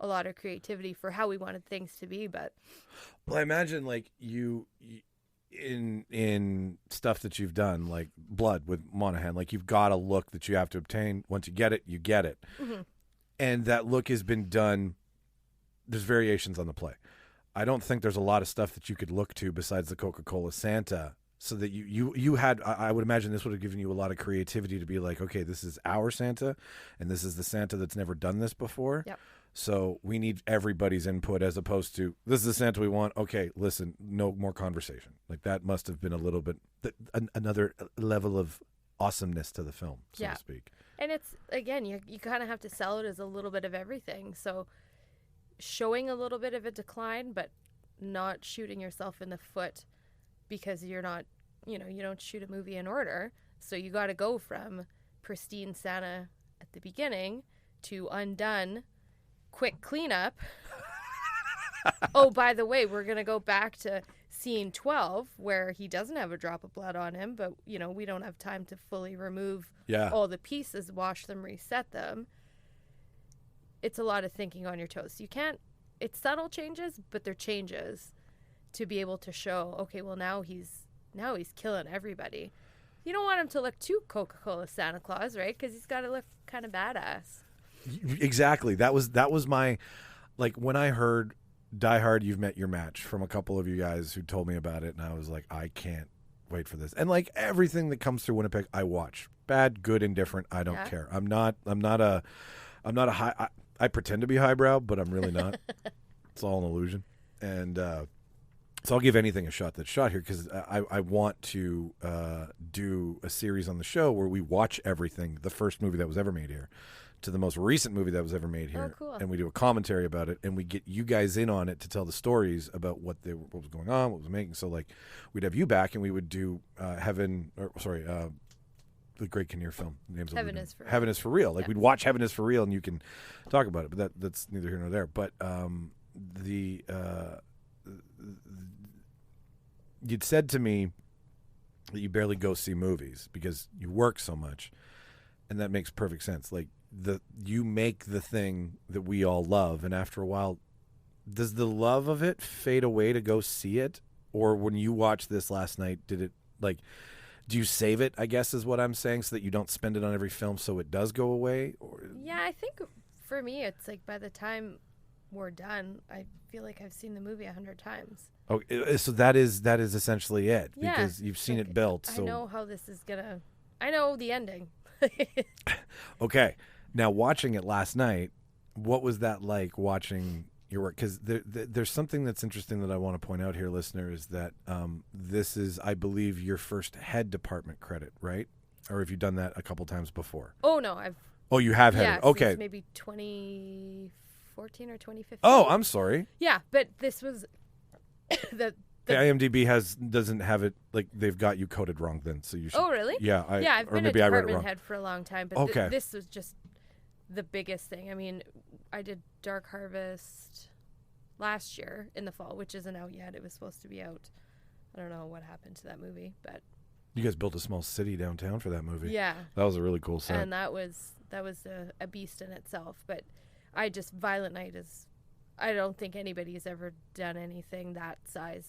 a lot of creativity for how we wanted things to be. But well, I imagine like you in stuff that you've done, like Blood with Monaghan, like you've got a look that you have to obtain. Once you get it, you get it. Mm-hmm. And that look has been done. There's variations on the play. I don't think there's a lot of stuff that you could look to besides the Coca-Cola Santa so that you had, I would imagine this would have given you a lot of creativity to be like, okay, this is our Santa, and this is the Santa that's never done this before. Yep. So we need everybody's input as opposed to, this is the Santa we want. Okay, listen, no more conversation. Like that must have been a little bit, another level of awesomeness to the film, so to speak. And it's, again, you kind of have to sell it as a little bit of everything. So showing a little bit of a decline, but not shooting yourself in the foot because you're not, you don't shoot a movie in order. So you got to go from pristine Santa at the beginning to undone, quick cleanup. Oh, by the way, we're going to go back to scene 12 where he doesn't have a drop of blood on him, but, we don't have time to fully remove all the pieces, wash them, reset them. It's a lot of thinking on your toes. You can't, it's subtle changes, but they're changes to be able to show, okay, well, now he's killing everybody. You don't want him to look too Coca-Cola Santa Claus, right? Because he's got to look kind of badass. Exactly. That was my, like, when I heard Die Hard, You've Met Your Match from a couple of you guys who told me about it, and I was like, I can't wait for this. And like everything that comes through Winnipeg, I watch. Bad, good, indifferent. I don't care. I'm not a high. I pretend to be highbrow, but I'm really not. It's all an illusion. And so I'll give anything a shot that's shot here because I want to do a series on the show where we watch everything, the first movie that was ever made here to the most recent movie that was ever made here. Oh, cool. And we do a commentary about it, and we get you guys in on it to tell the stories about what was going on, what was making. So, like, we'd have you back, and we would do the Great Kinnear film. Names Heaven is for Real. Heaven is for Real. Like, we'd watch Heaven is for Real, and you can talk about it, but that's neither here nor there. But you'd said to me that you barely go see movies because you work so much, and that makes perfect sense. Like, you make the thing that we all love, and after a while, does the love of it fade away to go see it? Or when you watched this last night, did it, like, do you save it, I guess is what I'm saying, so that you don't spend it on every film so it does go away? Or yeah, I think for me, it's like by the time we're done, I feel like I've seen the movie 100 times. Oh, so that is essentially it, because you've seen it built. So I know how this is gonna. I know the ending. Okay, now watching it last night, what was that like watching your work? Because there's something that's interesting that I want to point out here, listeners, that this is, I believe, your first head department credit, right? Or have you done that a couple times before? Oh no, I've. Oh, you have headed. Yeah, okay. Since maybe 2014 or 2015. Oh, I'm sorry. Yeah, but this was the IMDb doesn't have it, like, they've got you coded wrong then, so you should. Oh, really? Yeah, I've been a department head for a long time, but Okay. This was just the biggest thing. I mean, I did Dark Harvest last year in the fall, which isn't out yet. It was supposed to be out. I don't know what happened to that movie, but you guys built a small city downtown for that movie. yeah, that was a really cool set. and that was a beast in itself. But Violent Night is, I don't think anybody's ever done anything that size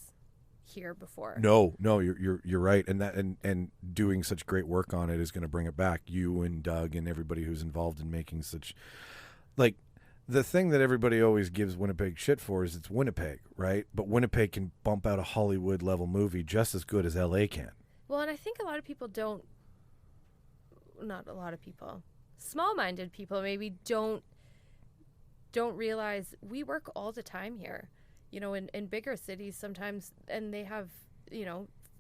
here before. No, you're right, and doing such great work on it is going to bring it back. You and Doug and everybody who's involved in making such, like, the thing that everybody always gives Winnipeg shit for is it's Winnipeg, right? But Winnipeg can bump out a Hollywood level movie just as good as LA can. Well, and I think a lot of people don't. Not a lot of people. Small-minded people maybe don't realize we work all the time here. In bigger cities sometimes, and they have,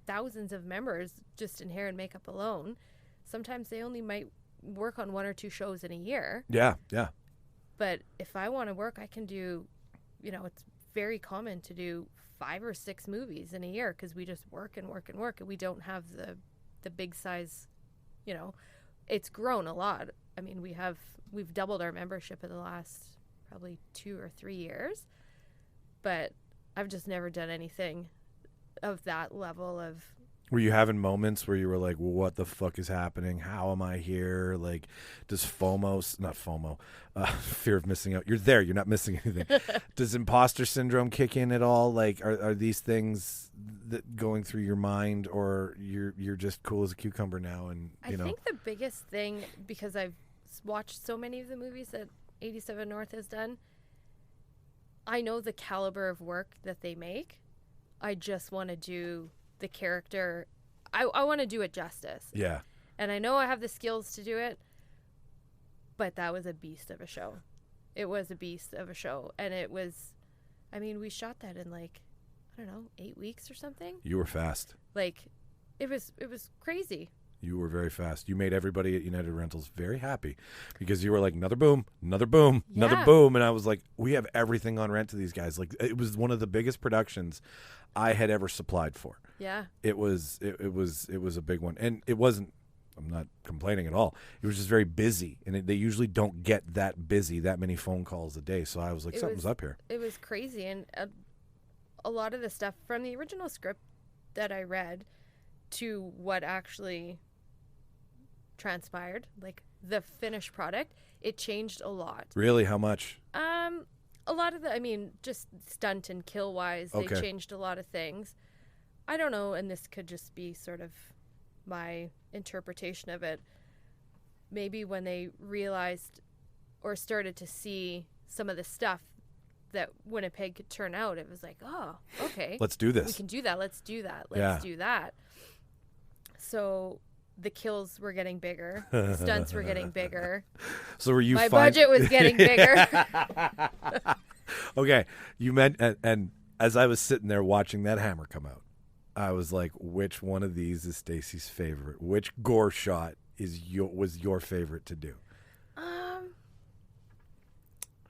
thousands of members just in hair and makeup alone. Sometimes they only might work on 1 or 2 shows in a year. Yeah. But if I want to work, I can do, it's very common to do 5 or 6 movies in a year because we just work and work and work, and we don't have the big size, it's grown a lot. I mean, we've doubled our membership in the last probably 2 or 3 years. But I've just never done anything of that level of. Were you having moments where you were like, well, what the fuck is happening? How am I here? Like, does fear of missing out. You're there. You're not missing anything. Does imposter syndrome kick in at all? Like, are these things that going through your mind, or you're just cool as a cucumber now? And I think the biggest thing, because I've watched so many of the movies that 87 North has done, I know the caliber of work that they make. I just want to do the character I want to do it justice. Yeah. And I know I have the skills to do it, but that was a beast of a show. It was a beast of a show. And it was, I mean, we shot that in like, I don't know, 8 weeks or something. You were fast. Like, it was crazy. You were very fast. You made everybody at United Rentals very happy because you were like, another boom, another boom, another Yeah. boom. And I was like, we have everything on rent to these guys. Like, it was one of the biggest productions I had ever supplied for. Yeah. It was a big one. And it wasn't, I'm not complaining at all. It was just very busy. And they usually don't get that busy, that many phone calls a day. So I was like, something's up here. It was crazy. And a lot of the stuff from the original script that I read to what actually transpired, like the finished product, it changed a lot. Really? How much? A lot of just stunt and kill wise, they Okay. changed a lot of things. I don't know, and this could just be sort of my interpretation of it. Maybe when they realized or started to see some of the stuff that Winnipeg could turn out, it was like, oh, okay. Let's do this. We can do that. Let's do that. Yeah. Let's do that. So the kills were getting bigger. The stunts were getting bigger. So were you My budget was getting bigger. Okay. You meant, and as I was sitting there watching that hammer come out, I was like, which one of these is Stacy's favorite? Which gore shot was your favorite to do? I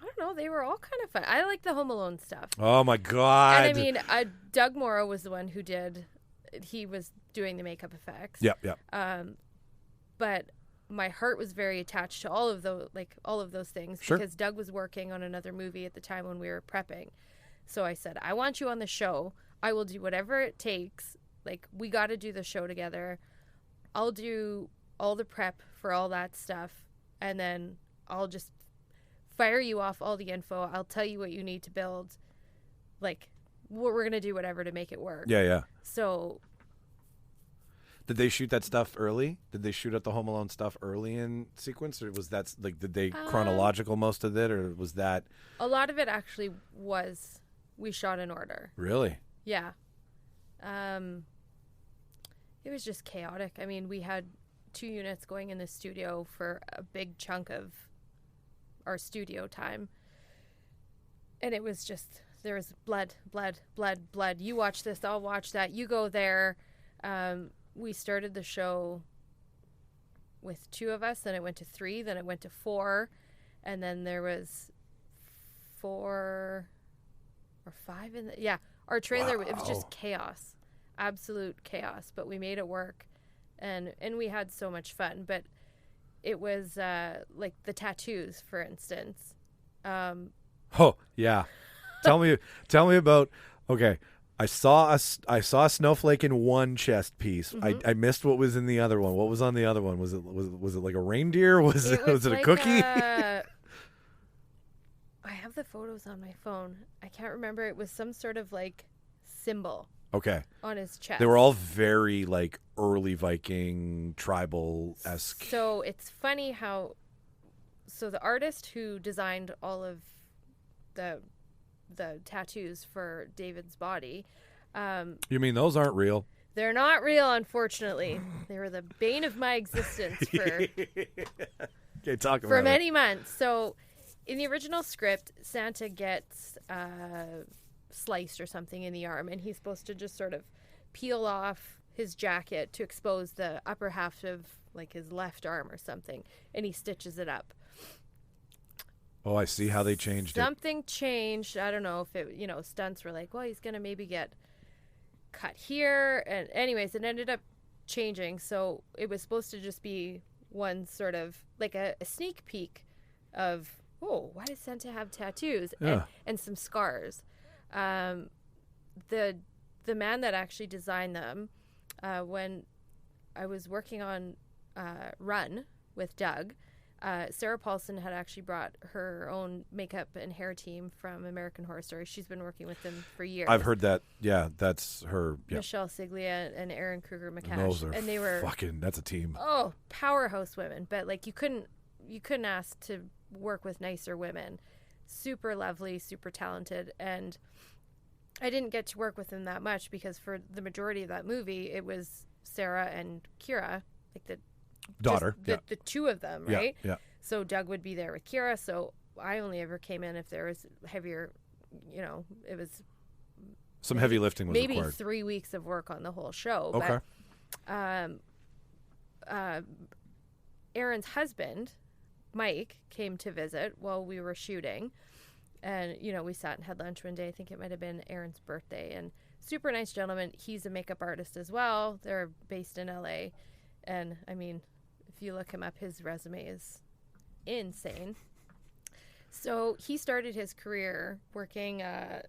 don't know. They were all kind of fun. I like the Home Alone stuff. Oh my God. And I mean, Doug Morrow was the one who he was doing the makeup effects. Yep. But my heart was very attached to all of those things Sure. because Doug was working on another movie at the time when we were prepping. So I said, I want you on the show. I will do whatever it takes. Like, we got to do the show together. I'll do all the prep for all that stuff. And then I'll just fire you off all the info. I'll tell you what you need to build. Like, we're going to do whatever to make it work. Yeah. So Did they shoot that stuff early? Did they shoot at the Home Alone stuff early in sequence? Or was that, like, did they chronological most of it? Or was that? a lot of it actually was, we shot in order. Really? Yeah. It was just chaotic. I mean, we had 2 units going in the studio for a big chunk of our studio time. And it was just, there was blood. You watch this, I'll watch that. You go there. We started the show with 2 of us, then it went to 3, then it went to 4, and then there was 4 or 5 in the, our trailer. It was just chaos, absolute chaos, but we made it work, and we had so much fun. But it was like the tattoos, for instance. Oh yeah. Tell me about. Okay, I saw a snowflake in one chest piece. Mm-hmm. I missed what was in the other one. What was on the other one? Was it like a reindeer? Was it a like cookie? I have the photos on my phone. I can't remember. It was some sort of like symbol Okay. on his chest. They were all very like early Viking tribal-esque. So it's funny how, so the artist who designed all of the tattoos for David's body, You mean those aren't real? they're not real, unfortunately. They were the bane of my existence for Okay, talk about for it. many months. So in the original script, Santa gets sliced or something in the arm, and he's supposed to just sort of peel off his jacket to expose the upper half of like his left arm or something, and he stitches it up. Oh, I see how they changed it. Something changed. I don't know if it, stunts were like, well, he's going to maybe get cut here. And anyways, it ended up changing. So it was supposed to just be one sort of like a sneak peek of, oh, why does Santa have tattoos and some scars? The man that actually designed them, when I was working on Run with Doug, Sarah Paulson had actually brought her own makeup and hair team from American Horror Story. She's been working with them for years. I've heard that. Yeah, that's her. Yeah. Micheal Siglia and Erin Kruger-McCash. Those are and they were that's a team. Oh, powerhouse women. But like you couldn't ask to work with nicer women. Super lovely, super talented. And I didn't get to work with them that much because for the majority of that movie, it was Sarah and Kira, like the Daughter. the two of them, right? Yeah. So Doug would be there with Kira. So I only ever came in if there was heavier, you know, it was Some heavy lifting was maybe required. 3 weeks of work on the whole show. Okay. But Aaron's husband, Mike, came to visit while we were shooting. And, you know, we sat and had lunch one day. I think it might have been Aaron's birthday. And super nice gentleman. He's a makeup artist as well. They're based in LA. And, I mean, if you look him up, his resume is insane. So he started his career working at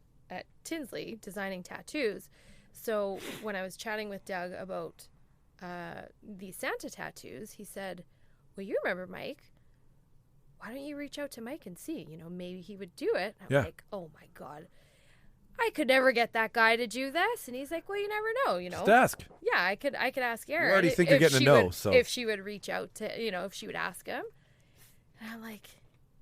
Tinsley, designing tattoos. So when I was chatting with Doug about the Santa tattoos, he said, well, you remember Mike. Why don't you reach out to Mike and see? You know, maybe he would do it. I'm like, oh, my God. I could never get that guy to do this. And he's like, well, you never know, you know. Just ask. Yeah, I could ask Erin. You already think you're getting a no, so. If she would reach out to, you know, if she would ask him. And I'm like,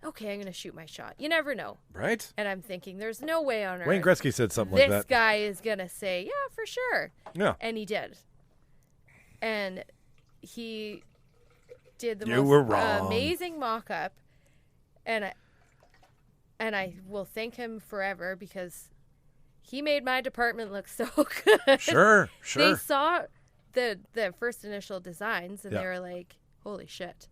okay, I'm going to shoot my shot. You never know. Right? And I'm thinking, there's no way on earth. Wayne Gretzky said something like that. This guy is going to say, yeah, for sure. Yeah. And he did. And he did the You were most wrong. amazing mock-up. And I will thank him forever because he made my department look so good. Sure. They saw the first initial designs and Yeah. they were like, holy shit.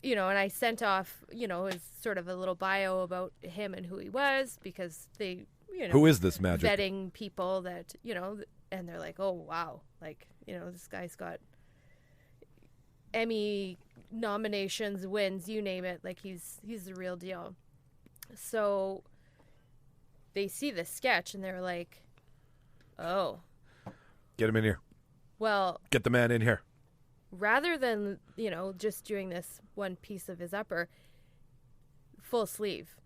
You know, and I sent off, you know, his sort of a little bio about him and who he was because they, you know. Who is this magic? Vetting people that, you know, and they're like, oh, wow. Like, you know, this guy's got Emmy nominations, wins, you name it. Like, he's the real deal. So they see the sketch and they're like, oh. Get him in here. Well. Get the man in here. Rather than, you know, just doing this one piece of his upper, full sleeve.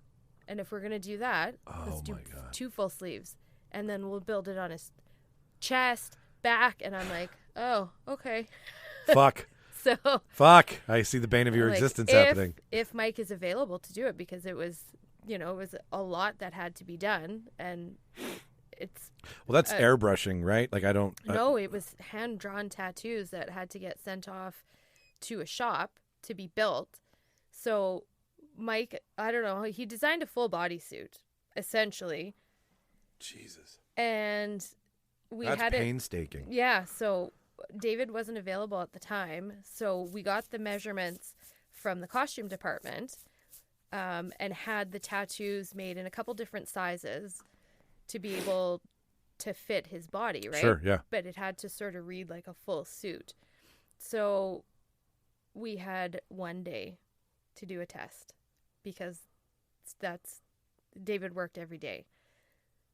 And if we're going to do that, let's do 2 full sleeves. And then we'll build it on his chest, back. And I'm like, oh, okay. Fuck. So. Fuck. I see the bane of your existence happening. If Mike is available to do it, because it was, you know, it was a lot that had to be done. And it's. Well, that's airbrushing, right? Like, I don't. No, it was hand-drawn tattoos that had to get sent off to a shop to be built. So Mike, I don't know, he designed a full bodysuit, essentially. Jesus. And That's had painstaking. Yeah, so David wasn't available at the time. So we got the measurements from the costume department and had the tattoos made in a couple different sizes to be able to fit his body, right? Sure, yeah. But it had to sort of read like a full suit. So we had one day to do a test because David worked every day.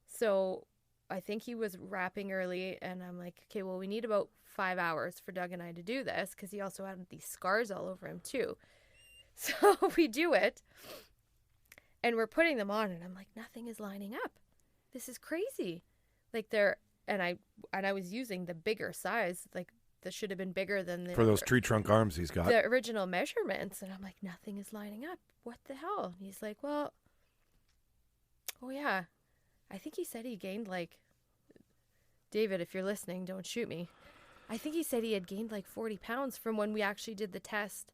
So I think he was wrapping early and I'm like, okay, well, we need about 5 hours for Doug and I to do this because he also had these scars all over him too. So we do it and we're putting them on and I'm like, nothing is lining up. This is crazy. Like I was using the bigger size, like this should have been bigger than for those tree trunk arms he's got. The original measurements. And I'm like, nothing is lining up. What the hell? And he's like, well, oh yeah. I think he said he gained like, David, if you're listening, don't shoot me. I think he said he had gained like 40 pounds from when we actually did the test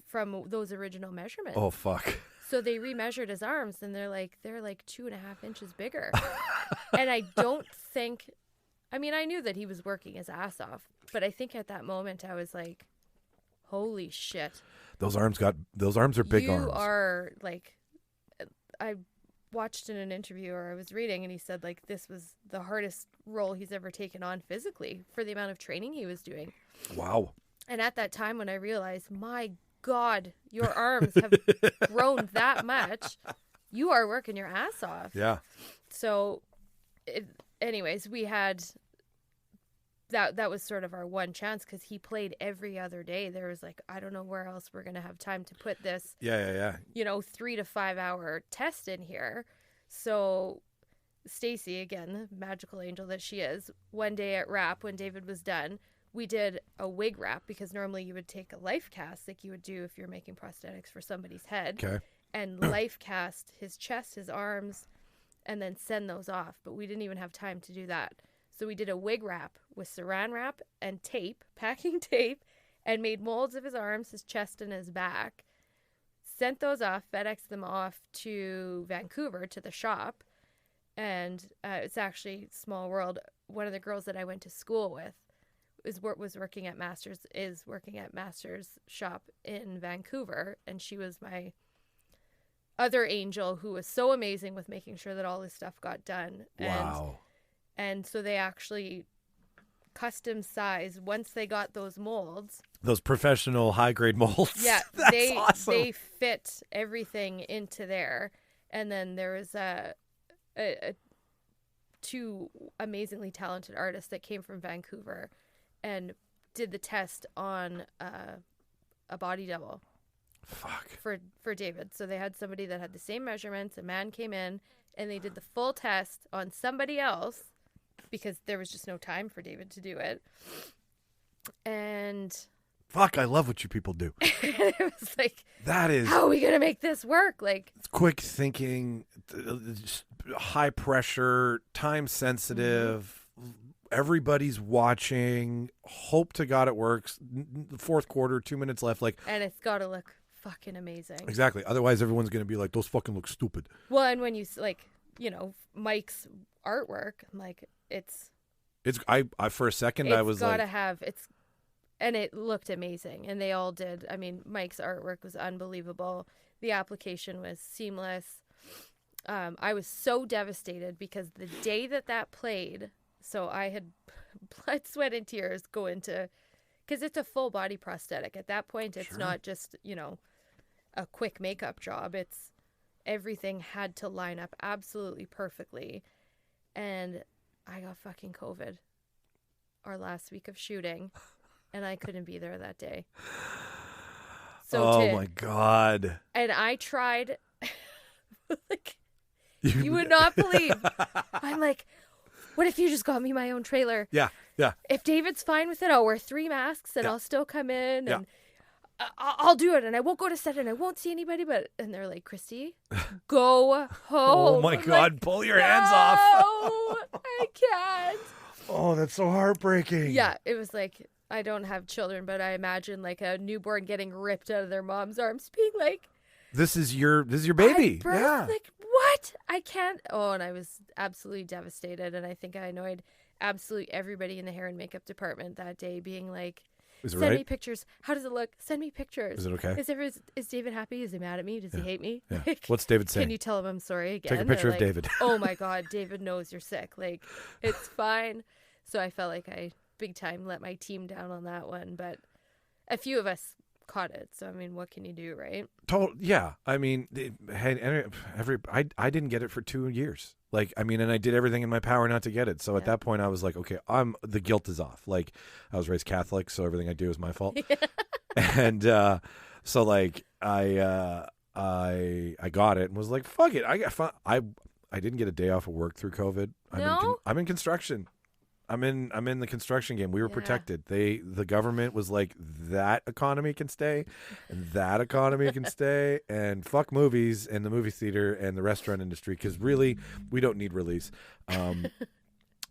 from those original measurements. Oh, fuck. So they remeasured his arms and they're like 2.5 inches bigger. And I don't think, I mean, I knew that he was working his ass off, but I think at that moment I was like, holy shit. Those arms are big arms. You are like, I watched in an interview or I was reading and he said like this was the hardest role he's ever taken on physically for the amount of training he was doing. Wow. And at that time when I realized, my God, your arms have grown that much, you are working your ass off. Yeah. So anyways, we had that was sort of our one chance because he played every other day. There was like, I don't know where else we're going to have time to put this, 3 to 5 hour test in here. So Stacy, again, the magical angel that she is, one day at wrap when David was done, we did a wig wrap because normally you would take a life cast like you would do if you're making prosthetics for somebody's head. Okay. And life cast his chest, his arms, and then send those off. But we didn't even have time to do that. So we did a wig wrap with saran wrap and tape, packing tape, and made molds of his arms, his chest, and his back. Sent those off, FedExed them off to Vancouver to the shop. And it's actually small world. One of the girls that I went to school with was working at Masters shop in Vancouver, and she was my other angel who was so amazing with making sure that all this stuff got done. Wow. And so they actually custom size once they got those molds. Those professional high grade molds. Yeah, That's awesome. They fit everything into there. And then there was two amazingly talented artists that came from Vancouver and did the test on a body double. Fuck. For David. So they had somebody that had the same measurements. A man came in and they did the full test on somebody else because there was just no time for David to do it. And fuck, I love what you people do. it was like, that is, how are we going to make this work? Like, quick thinking, high pressure, time sensitive. Everybody's watching. Hope to God it works. The fourth quarter, 2 minutes left. Like, and it's got to look fucking amazing. Exactly. Otherwise, everyone's going to be like, those fucking look stupid. Well, and when you Mike's artwork, I'm like, I for a second I was gotta like, have it's, and it looked amazing, and they all did. I mean, Mike's artwork was unbelievable. The application was seamless. I was so devastated because the day that played, so I had blood, sweat, and tears go into, because it's a full body prosthetic. At that point, it's not just, a quick makeup job. It's everything had to line up absolutely perfectly. And I got fucking COVID our last week of shooting, and I couldn't be there that day. So my God. And I tried, like, you would not believe. I'm like, what if you just got me my own trailer? Yeah. If David's fine with it, I'll wear 3 masks and I'll still come in and I'll do it, and I won't go to set and I won't see anybody. And they're like, Kristy, go home. Oh my God, like, pull your hands off. No, I can't. Oh, that's so heartbreaking. Yeah, it was like, I don't have children, but I imagine like a newborn getting ripped out of their mom's arms, being like, This is your baby. Yeah. Like, what? I can't. Oh, and I was absolutely devastated, and I think I annoyed absolutely everybody in the hair and makeup department that day, being like, Send me pictures. How does it look? Send me pictures. Is it okay? Is David happy? Is he mad at me? Does he hate me? Yeah. Like, what's David saying? Can you tell him I'm sorry again? Take a picture Or of like, David. Oh my God, David knows you're sick. Like, it's fine. So I felt like I big time let my team down on that one, but a few of us caught it. So I mean, what can you do, right? Yeah. I mean, I didn't get it for 2 years. Like, I mean, and I did everything in my power not to get it. So at that point I was like, okay, the guilt is off. Like, I was raised Catholic, so everything I do is my fault. And so like I got it and was like, fuck it. I didn't get a day off of work through COVID. I'm in construction. I'm in the construction game. We were protected. The government was like, that economy can stay, and that economy can stay, and fuck movies and the movie theater and the restaurant industry, because really we don't need release.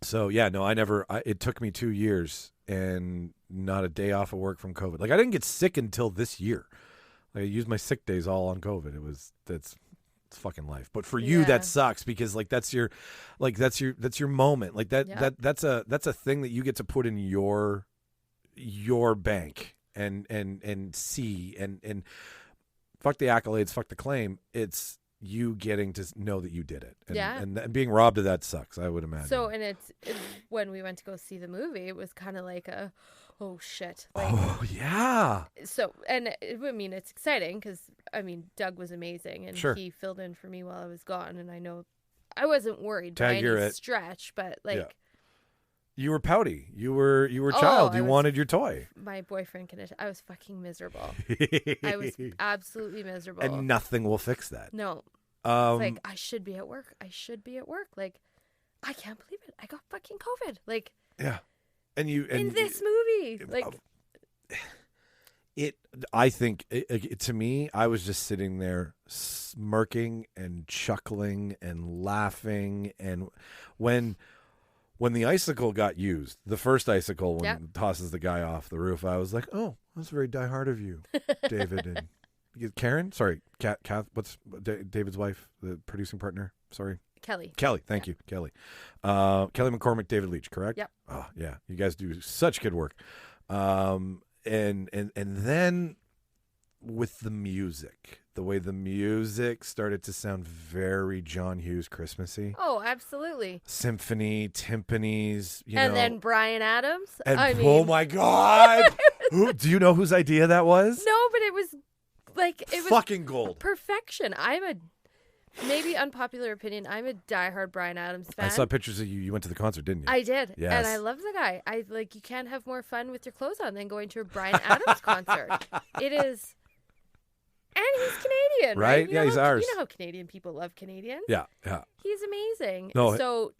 So yeah, no, it took me 2 years and not a day off of work from COVID. Like, I didn't get sick until this year. Like, I used my sick days all on COVID. It's fucking life. But for you, that sucks, because like that's your moment. Like that's a thing that you get to put in your bank and see and fuck the accolades, fuck the claim. It's you getting to know that you did it. And being robbed of that sucks, I would imagine. So, and it's when we went to go see the movie, it was kind of like oh shit. Like, oh yeah. So, and I mean, it's exciting because I mean, Doug was amazing, and he filled in for me while I was gone, and I know I wasn't worried by any stretch, but like, you were pouty. You were a child. You wanted your toy. My boyfriend condition. I was fucking miserable. I was absolutely miserable, and nothing will fix that. No. It's like, I should be at work. Like, I can't believe it. I got fucking COVID. Like, yeah. And in this movie, like, I think to me, I was just sitting there smirking and chuckling and laughing, and when when the icicle got used, the first icicle when Yep. it tosses the guy off the roof, I was like, oh, that's very diehard of you, David. And Karen? Sorry, Kath, what's David's wife, the producing partner? Sorry. Kelly. Thank you, Kelly. Kelly McCormick, David Leitch, correct? Yep. Oh, yeah. You guys do such good work. And then with the music, the way the music started to sound very John Hughes Christmassy. Oh, absolutely. Symphony, timpanis, And then Bryan Adams. And I mean, oh my God. Do you know whose idea that was? no, but it was like it was Fucking gold. perfection. Maybe unpopular opinion. I'm a diehard Bryan Adams fan. I saw pictures of you. You went to the concert, didn't you? I did. Yes. And I love the guy. You can't have more fun with your clothes on than going to a Bryan Adams concert. It is. And he's Canadian, right? Yeah, he's ours. You know how Canadian people love Canadians. Yeah. He's amazing. No, so,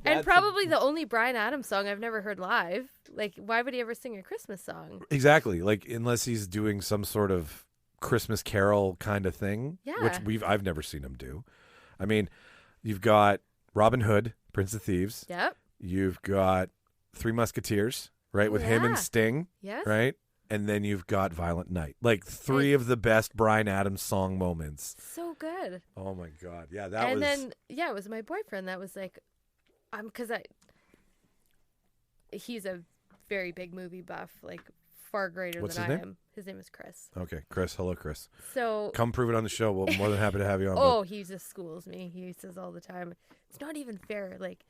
and probably the only Bryan Adams song I've never heard live. Like, why would he ever sing a Christmas song? Exactly. Like, unless he's doing some sort of Christmas carol kind of thing, Yeah. which I've never seen him do. I mean, you've got Robin Hood, Prince of Thieves. Yep. You've got Three Musketeers, right, with him and Yeah. Sting, Yes. right? And then you've got Violent Night. Like three of the best Bryan Adams song moments. So good. Oh my God. Yeah, And then, it was my boyfriend that was like, because he's a very big movie buff, like far greater What's than his I name? am. His name is Chris. Okay, Chris. Hello, Chris. So, Come prove it on the show. We're more than happy to have you on. oh, he just schools me. He says all the time, it's not even fair. Like,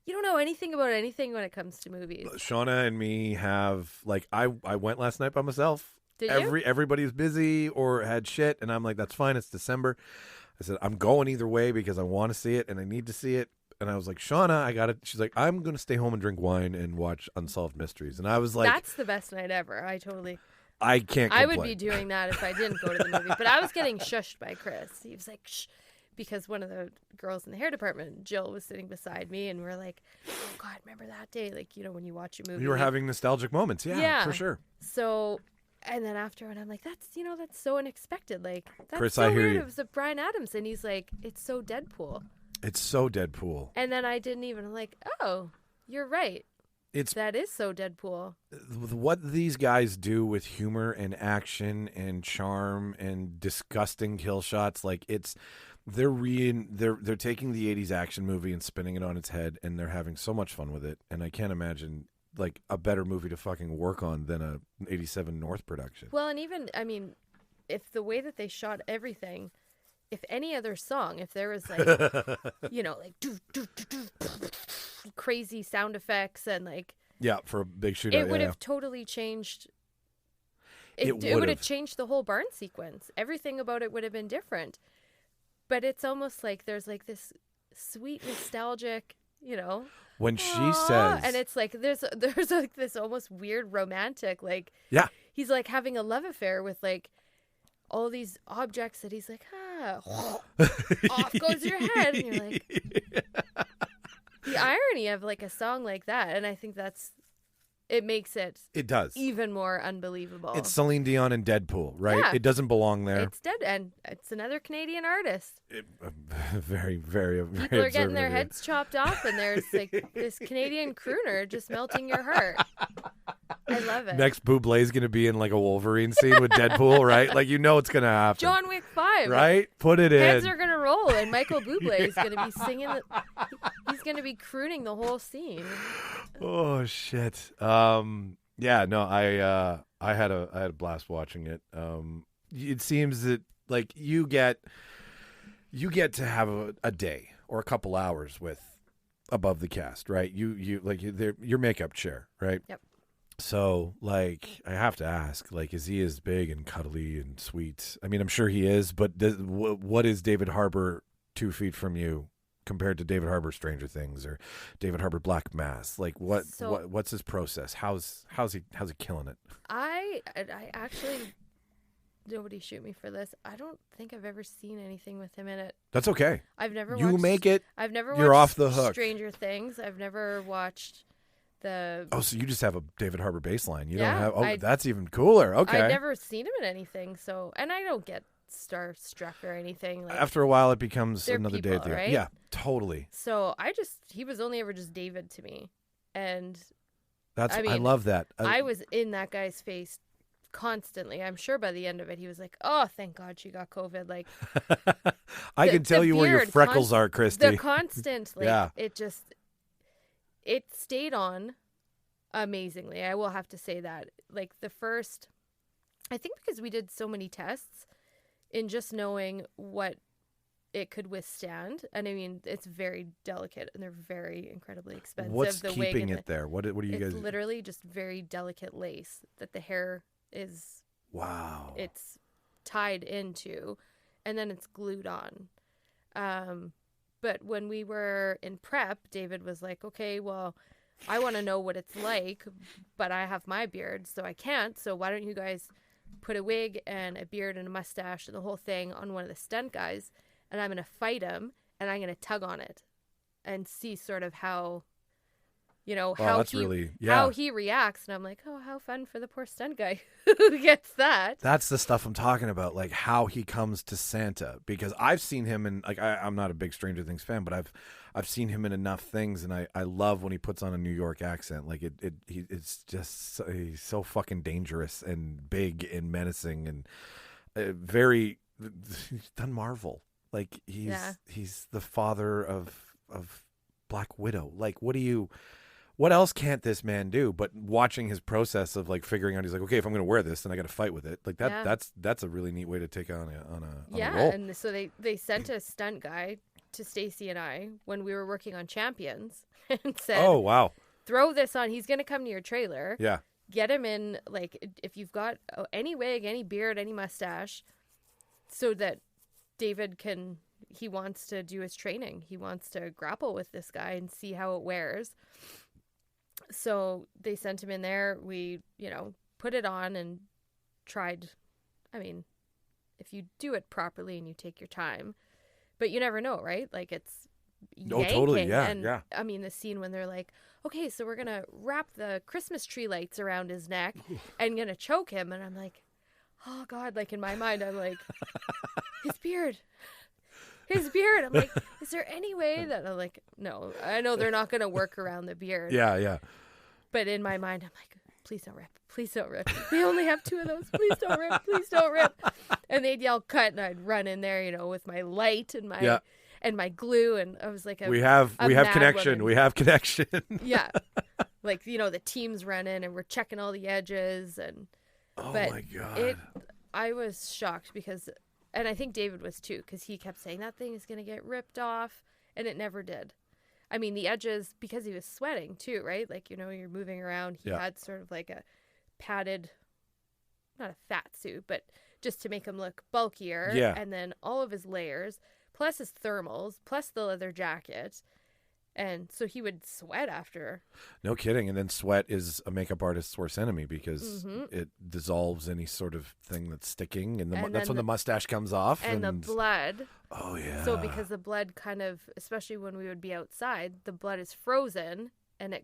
you don't know anything about anything when it comes to movies. Shauna and me have, like, I went last night by myself. Did you? Everybody was busy or had shit, and I'm like, that's fine. It's December. I said, I'm going either way because I want to see it and I need to see it. And I was like, Shauna, I got it. She's like, I'm going to stay home and drink wine and watch Unsolved Mysteries. And I was like, That's the best night ever. I can't complain. I would be doing that if I didn't go to the movie. But I was getting shushed by Chris. He was like, shh. Because one of the girls in the hair department, Jill, was sitting beside me, and we're like, oh, God, remember that day? Like, when you watch a movie. You were having nostalgic moments. Yeah, for sure. So, and then after, and I'm like, that's so unexpected. Like, that's Chris, so I hear weird. you. It was a Bryan Adams. And he's like, it's so Deadpool. It's so Deadpool. And then I didn't even, like, oh, you're right. That is so Deadpool. What these guys do with humor and action and charm and disgusting kill shots, like they're taking the 80s action movie and spinning it on its head, and they're having so much fun with it. And I can't imagine like a better movie to fucking work on than a 87 North production. Well, and even, I mean, if the way that they shot everything, if any other song, if there was like, like crazy sound effects and like, yeah, for a big shootout, it would have totally changed. It would have changed the whole barn sequence. Everything about it would have been different. But it's almost like there's like this sweet nostalgic, when she says, and it's like there's like this almost weird romantic, like, yeah, he's like having a love affair with like all these objects that he's like, off goes your head, and you're like, the irony of like a song like that, and I think it makes it does even more unbelievable. It's Celine Dion and Deadpool, right? Yeah. It doesn't belong there. It's dead, and it's another Canadian artist. Very, very, very. People are getting their observant. heads chopped off, and there's like this Canadian crooner just melting your heart. I love it. Next, Bublé's going to be in like a Wolverine scene with Deadpool, right? Like, it's going to happen. John Wick 5. Right? Put it in. Heads are going to roll, and Michael Bublé is going to be singing. He's going to be crooning the whole scene. Oh shit. Yeah. No. I had a blast watching it. It seems that like you get to have a day or a couple hours with above the cast, right? You like your makeup chair, right? Yep. So, like, I have to ask, like, is he as big and cuddly and sweet? I mean, I'm sure he is, but what is David Harbour 2 feet from you compared to David Harbour Stranger Things or David Harbour Black Mass? Like, what's his process? How's he killing it? I actually, nobody shoot me for this. I don't think I've ever seen anything with him in it. That's okay. I've never. You make it. I've never. You're watched off the hook. Stranger Things. I've never watched the. Oh, so you just have a David Harbour baseline. You Yeah, don't have. Oh, that's even cooler. Okay. I've never seen him in anything. So, and I don't get starstruck or anything. Like, After a while, it becomes they're another day at people, the right? Yeah, totally. So he was only ever just David to me. And I mean, love that. I was in that guy's face constantly. I'm sure by the end of it, he was like, "Oh, thank God she got COVID." Like, I can tell you where your beard, freckles are, Kristy. The constant, like, Yeah. it stayed on amazingly. I will have to say that. Like the first, I think because we did so many tests in just knowing what it could withstand. And I mean, it's very delicate and they're very incredibly expensive. What's the keeping it there? What are you it's guys? It's literally just very delicate lace that the hair is. Wow. It's tied into, and then it's glued on. But when we were in prep, David was like, "Okay, well, I want to know what it's like, but I have my beard, so I can't. So why don't you guys put a wig and a beard and a mustache and the whole thing on one of the stunt guys, and I'm going to fight him, and I'm going to tug on it and see sort of how, how he reacts." And I'm like, "Oh, how fun for the poor stunt guy who gets that." That's the stuff I'm talking about, like how he comes to Santa, because I've seen him in, like, I'm not a big Stranger Things fan, but I've seen him in enough things, and I love when he puts on a New York accent. Like it's just he's so fucking dangerous and big and menacing and very. He's done Marvel. Like he's the father of Black Widow. Like what else can't this man do? But watching his process of like figuring out, he's like, okay, if I'm going to wear this, then I got to fight with it. Like that. Yeah. That's a really neat way to take on a yeah, role. and so they sent a stunt guy to Stacy and I when we were working on Champions and said, "Oh wow, throw this on. He's going to come to your trailer. Yeah, get him in. Like if you've got any wig, any beard, any mustache, so that David can." He wants to do his training. He wants to grapple with this guy and see how it wears. So they sent him in there. We, put it on and tried. I mean, if you do it properly and you take your time, but you never know, right? Like it's yanking. Totally. Yeah. And yeah. I mean, the scene when they're like, okay, so we're going to wrap the Christmas tree lights around his neck and going to choke him. And I'm like, oh God, like in my mind, I'm like, his beard. I'm like, is there any way that I'm like, no, I know they're not going to work around the beard. Yeah. Yeah. But in my mind, I'm like, please don't rip. Please don't rip. We only have 2 of those. Please don't rip. Please don't rip. And they'd yell cut, and I'd run in there, with my light and my glue, and I was like, we have connection. Woman. We have connection. Yeah, like the teams run in, and we're checking all the edges, and my God, I was shocked because. And I think David was too, because he kept saying that thing is going to get ripped off, and it never did. I mean, the edges, because he was sweating too, right? Like, you're moving around. He had sort of like a padded, not a fat suit, but just to make him look bulkier. Yeah. And then all of his layers, plus his thermals, plus the leather jacket. And so he would sweat after. No kidding. And then sweat is a makeup artist's worst enemy because it dissolves any sort of thing that's sticking. And that's when the mustache comes off. And the blood. Oh, yeah. So because the blood kind of, especially when we would be outside, the blood is frozen and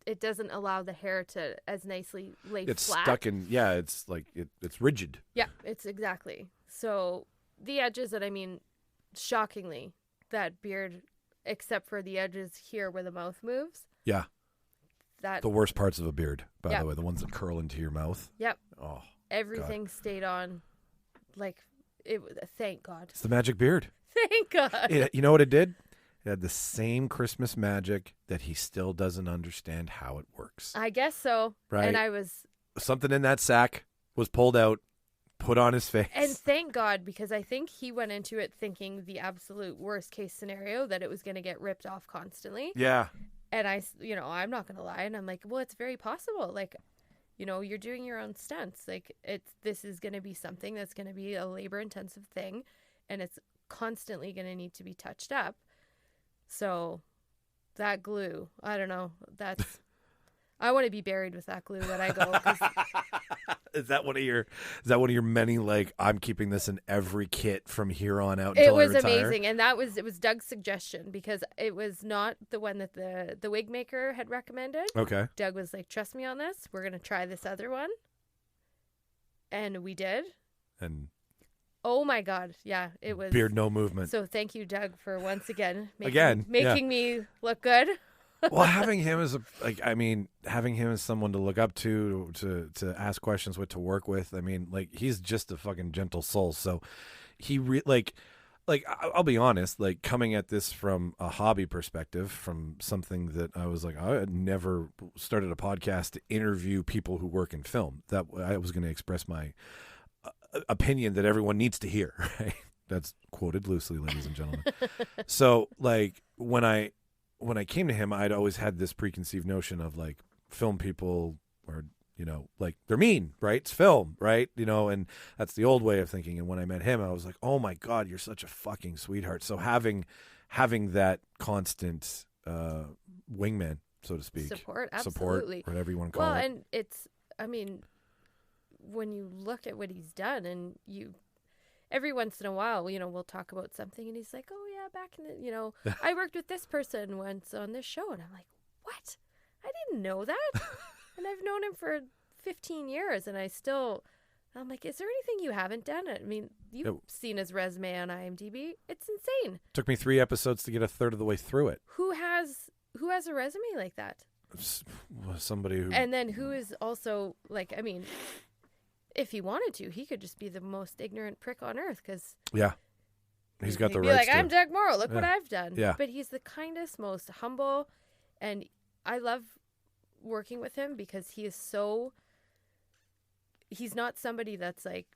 it doesn't allow the hair to as nicely lay flat. It's stuck in, it's like, it's rigid. Yeah, it's exactly. So the edges, and I mean, shockingly, that beard... except for the edges here where the mouth moves. Yeah. The worst parts of a beard, by the way, the ones that curl into your mouth. Yep. Oh, everything stayed on like it. Thank God. It's the magic beard. Thank God. You know what it did? It had the same Christmas magic that he still doesn't understand how it works. I guess so. Right. And I was... Something in that sack was pulled out, put on his face. And thank God, because I think he went into it thinking the absolute worst case scenario, that it was going to get ripped off constantly. Yeah. And I'm not going to lie. And I'm like, well, it's very possible. Like, you're doing your own stunts. Like this is going to be something that's going to be a labor intensive thing. And it's constantly going to need to be touched up. So that glue, I don't know. I want to be buried with that glue when I go. Is that one of your many, like, I'm keeping this in every kit from here on out until I retire? It was amazing. And it was Doug's suggestion, because it was not the one that the wig maker had recommended. Okay. Doug was like, trust me on this. We're going to try this other one. And we did. And Oh my God. Yeah, it was. Beard, no movement. So thank you, Doug, for once again Again, making me look good. Well, having him as having him as someone to look up to ask questions with, to work with. I mean, like, he's just a fucking gentle soul. So he I'll be honest, like, coming at this from a hobby perspective, from something that I was like, I had never started a podcast to interview people who work in film. That I was going to express my opinion that everyone needs to hear. Right? That's quoted loosely, ladies and gentlemen. So, like, when I came to him, I'd always had this preconceived notion of, like, film people are, like, they're mean, right? It's film, right? And that's the old way of thinking. And when I met him, I was like, oh my God, you're such a fucking sweetheart. So having that constant wingman, so to speak, support, absolutely, whatever you want to call it. Well, and it's, I mean, when you look at what he's done, and every once in a while, we'll talk about something, and he's like, oh yeah, back in the, I worked with this person once on this show, and I'm like, what? I didn't know that. And I've known him for 15 years, and I'm like, is there anything you haven't done? I mean, you've seen his resume on IMDb. It's insane. Took me 3 episodes to get a third of the way through it. Who has a resume like that? Somebody who... And then who is also, like, I mean, if he wanted to, he could just be the most ignorant prick on earth, because... Yeah. He's got the rights rights to... I'm Doug Morrow. Look what I've done. Yeah. But he's the kindest, most humble, and I love working with him because he is so... He's not somebody that's, like,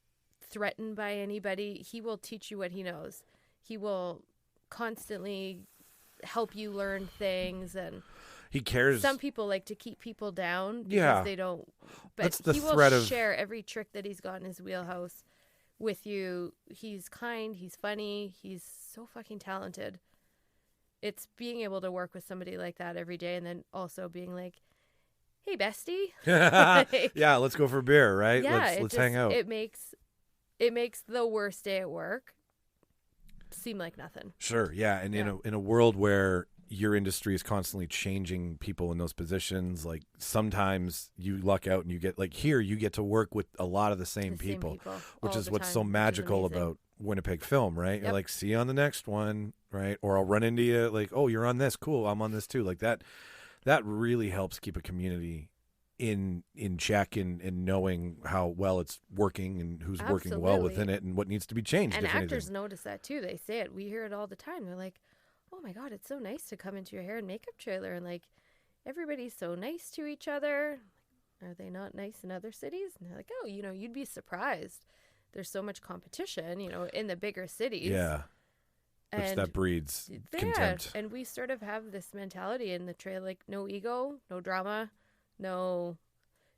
threatened by anybody. He will teach you what he knows. He will constantly help you learn things, and... He cares. Some people like to keep people down because Yeah. they don't. But That's the he threat will of... share every trick that he's got in his wheelhouse with you. He's kind. He's funny. He's so fucking talented. It's being able to work with somebody like that every day, and then also being like, "Hey, bestie." Like, yeah, let's go for a beer, right? Yeah, let's hang out. It makes the worst day at work seem like nothing. Sure, yeah, and in a world where your industry is constantly changing people in those positions, like, sometimes you luck out and you get, like, here you get to work with a lot of the same people, which is what's so magical about Winnipeg film, right? You're like, see you on the next one, right? Or I'll run into you, like, oh, you're on this, cool, I'm on this too. Like, that really helps keep a community in check, and knowing how well it's working and who's working well within it and what needs to be changed. And actors notice that too. They say it. We hear it all the time. They're like, oh my God, it's so nice to come into your hair and makeup trailer, and, like, everybody's so nice to each other. Are they not nice in other cities? And they're like, oh, you'd be surprised. There's so much competition, in the bigger cities. Yeah. Which that breeds contempt. And we sort of have this mentality in the trail, like, no ego, no drama, no,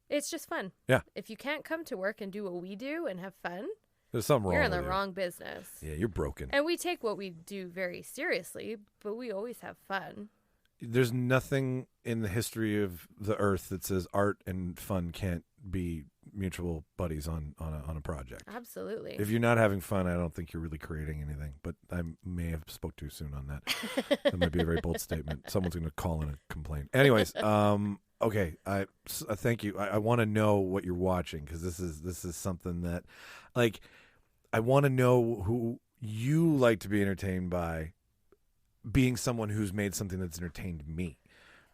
it's just fun. Yeah. If you can't come to work and do what we do and have fun, there's something wrong. You're in the with wrong business. Yeah, you're broken. And we take what we do very seriously, but we always have fun. There's nothing in the history of the earth that says art and fun can't be mutual buddies on a project. Absolutely. If you're not having fun, I don't think you're really creating anything. But I may have spoke too soon on that. That might be a very bold statement. Someone's going to call in and complain. Anyways, okay. I thank you. I want to know what you're watching, because this is something that, like, I want to know who you like to be entertained by, being someone who's made something that's entertained me,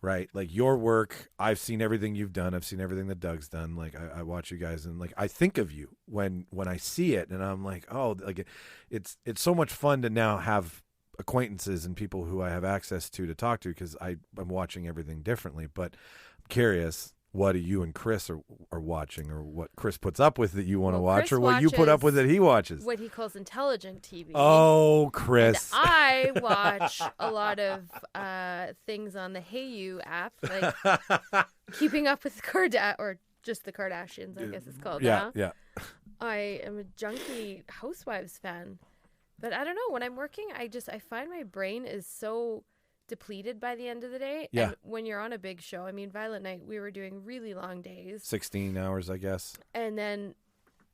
right? Like, your work, I've seen everything you've done. I've seen everything that Doug's done. Like, I watch you guys, and, like, I think of you when I see it, and I'm like, oh, like, it's so much fun to now have acquaintances and people who I have access to talk to, because I'm watching everything differently. But I'm curious, what you and Chris are watching, or what Chris puts up with that you want to watch, Chris or what you put up with that he watches. What he calls intelligent TV. Oh, Chris. And I watch a lot of things on the Hey You app, like Keeping Up with the or just the Kardashians, I guess it's called now. Yeah. I am a junkie Housewives fan. But I don't know, when I'm working, I find my brain is so depleted by the end of the day. Yeah. And when you're on a big show, I mean, Violet Night, we were doing really long days. 16 hours, I guess. And then,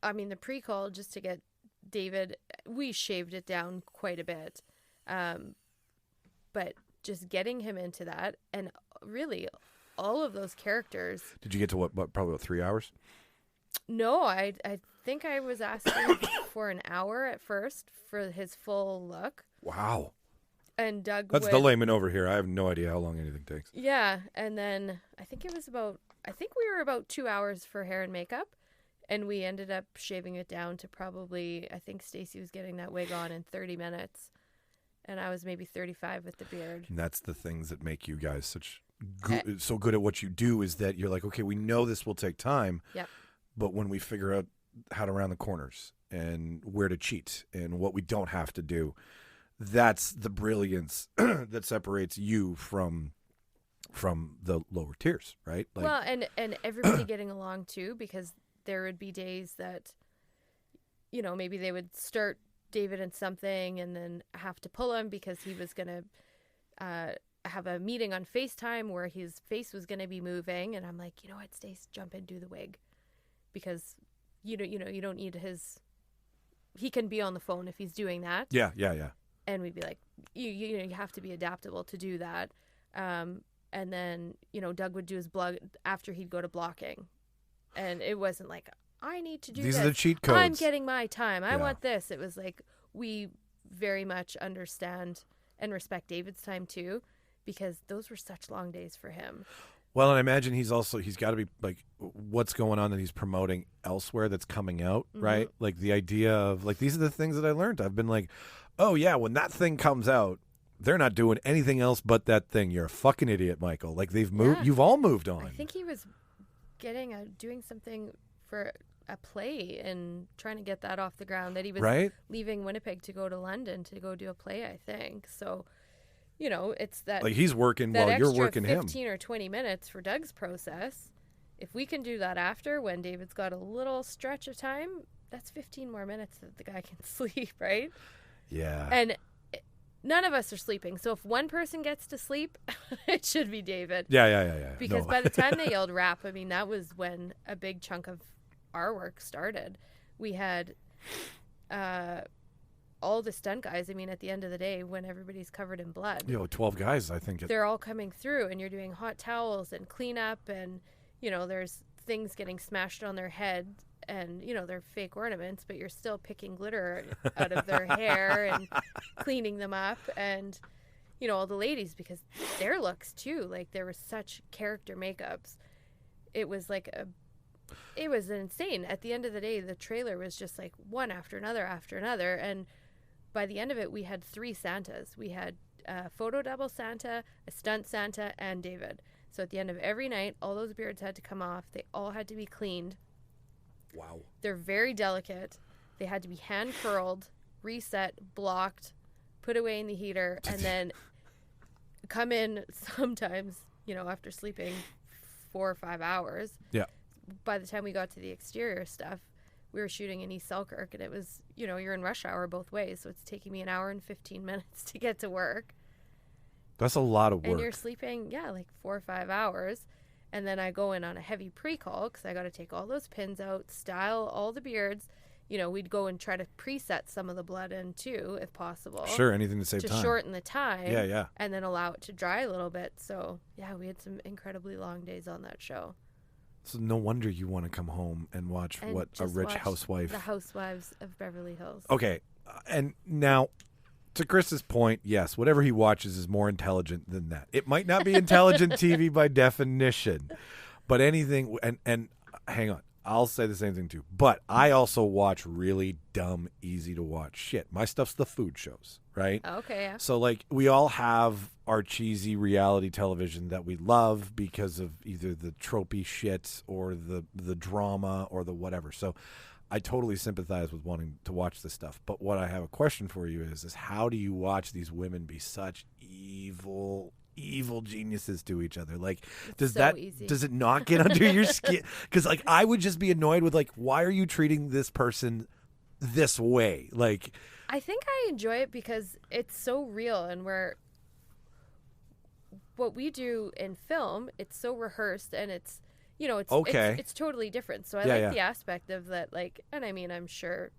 I mean, the pre-call, just to get David, we shaved it down quite a bit. But just getting him into that, and really all of those characters. Did you get to what probably about 3 hours? No, I think I was asking for an hour at first for his full look. Wow. And Doug That's would, the layman over here. I have no idea how long anything takes. Yeah, and then I think we were about 2 hours for hair and makeup, and we ended up shaving it down to probably, I think Stacy was getting that wig on in 30 minutes, and I was maybe 35 with the beard. And that's the things that make you guys so good at what you do, is that you're like, okay, we know this will take time. Yep. But when we figure out how to round the corners and where to cheat and what we don't have to do, that's the brilliance that separates you from the lower tiers, right? Like, well, and everybody getting along too, because there would be days that, maybe they would start David in something and then have to pull him because he was going to have a meeting on FaceTime where his face was going to be moving. And I'm like, you know what, Stace, jump in, do the wig. Because you don't need he can be on the phone if he's doing that. Yeah. And we'd be like, you have to be adaptable to do that. And then, Doug would do his blog after he'd go to blocking. And it wasn't like, I need to do These this. are the cheat codes. I'm getting my time. I Yeah. want this. It was like, we very much understand and respect David's time too, because those were such long days for him. Well, and I imagine he's got to be like, what's going on that he's promoting elsewhere that's coming out, right? Like the idea of like, these are the things that I learned. I've been like, oh yeah, when that thing comes out, they're not doing anything else but that thing. You're a fucking idiot, Michael. Like they've moved. Yeah. You've all moved on. I think he was doing something for a play and trying to get that off the ground, that he was right? leaving Winnipeg to go to London to go do a play, I think. So, it's that, Like he's working that while you're extra working him. 15 or 20 minutes for Doug's process. If we can do that after, when David's got a little stretch of time, that's 15 more minutes that the guy can sleep, right? Yeah. And none of us are sleeping. So if one person gets to sleep, it should be David. Yeah. Because No. by the time they yelled rap, I mean, that was when a big chunk of our work started. We had all the stunt guys. I mean, at the end of the day, when everybody's covered in blood, 12 guys, I think. they're all coming through, and you're doing hot towels and cleanup, and, there's things getting smashed on their head, and, they're fake ornaments, but you're still picking glitter out of their hair and cleaning them up. And, all the ladies, because their looks too, like there was such character makeups. It was like it was insane. At the end of the day, the trailer was just like one after another. And by the end of it, we had 3 Santas. We had a photo double Santa, a stunt Santa, and David. So at the end of every night, all those beards had to come off. They all had to be cleaned. Wow. They're very delicate. They had to be hand curled, reset, blocked, put away in the heater, and then come in sometimes, after sleeping 4 or 5 hours. Yeah. By the time we got to the exterior stuff, we were shooting in East Selkirk, and it was, you're in rush hour both ways, so it's taking me an hour and 15 minutes to get to work. That's a lot of work. And you're sleeping, like 4 or 5 hours. And then I go in on a heavy pre-call because I got to take all those pins out, style all the beards. We'd go and try to preset some of the blood in too, if possible. Sure, anything to save to time. shorten the time. Yeah. And then allow it to dry a little bit. So, yeah, we had some incredibly long days on that show. So no wonder you want to come home and watch And what a just rich watch housewife. The Housewives of Beverly Hills. Okay, and now, to Chris's point, yes, whatever he watches is more intelligent than that. It might not be intelligent TV by definition, but anything, and hang on, I'll say the same thing too. But I also watch really dumb, easy to watch shit. My stuff's the food shows, right? Okay, yeah. So, like, we all have our cheesy reality television that we love because of either the tropey shit or the drama or the whatever. So I totally sympathize with wanting to watch this stuff. But what I have a question for you is how do you watch these women be such evil geniuses to each other? Like, does it not get under your skin? Because, like, I would just be annoyed with, like, why are you treating this person this way? Like, I think I enjoy it because it's so real, and what we do in film, it's so rehearsed, and it's, it's okay. It's totally different. So I like the aspect of that, like, and I mean, I'm sure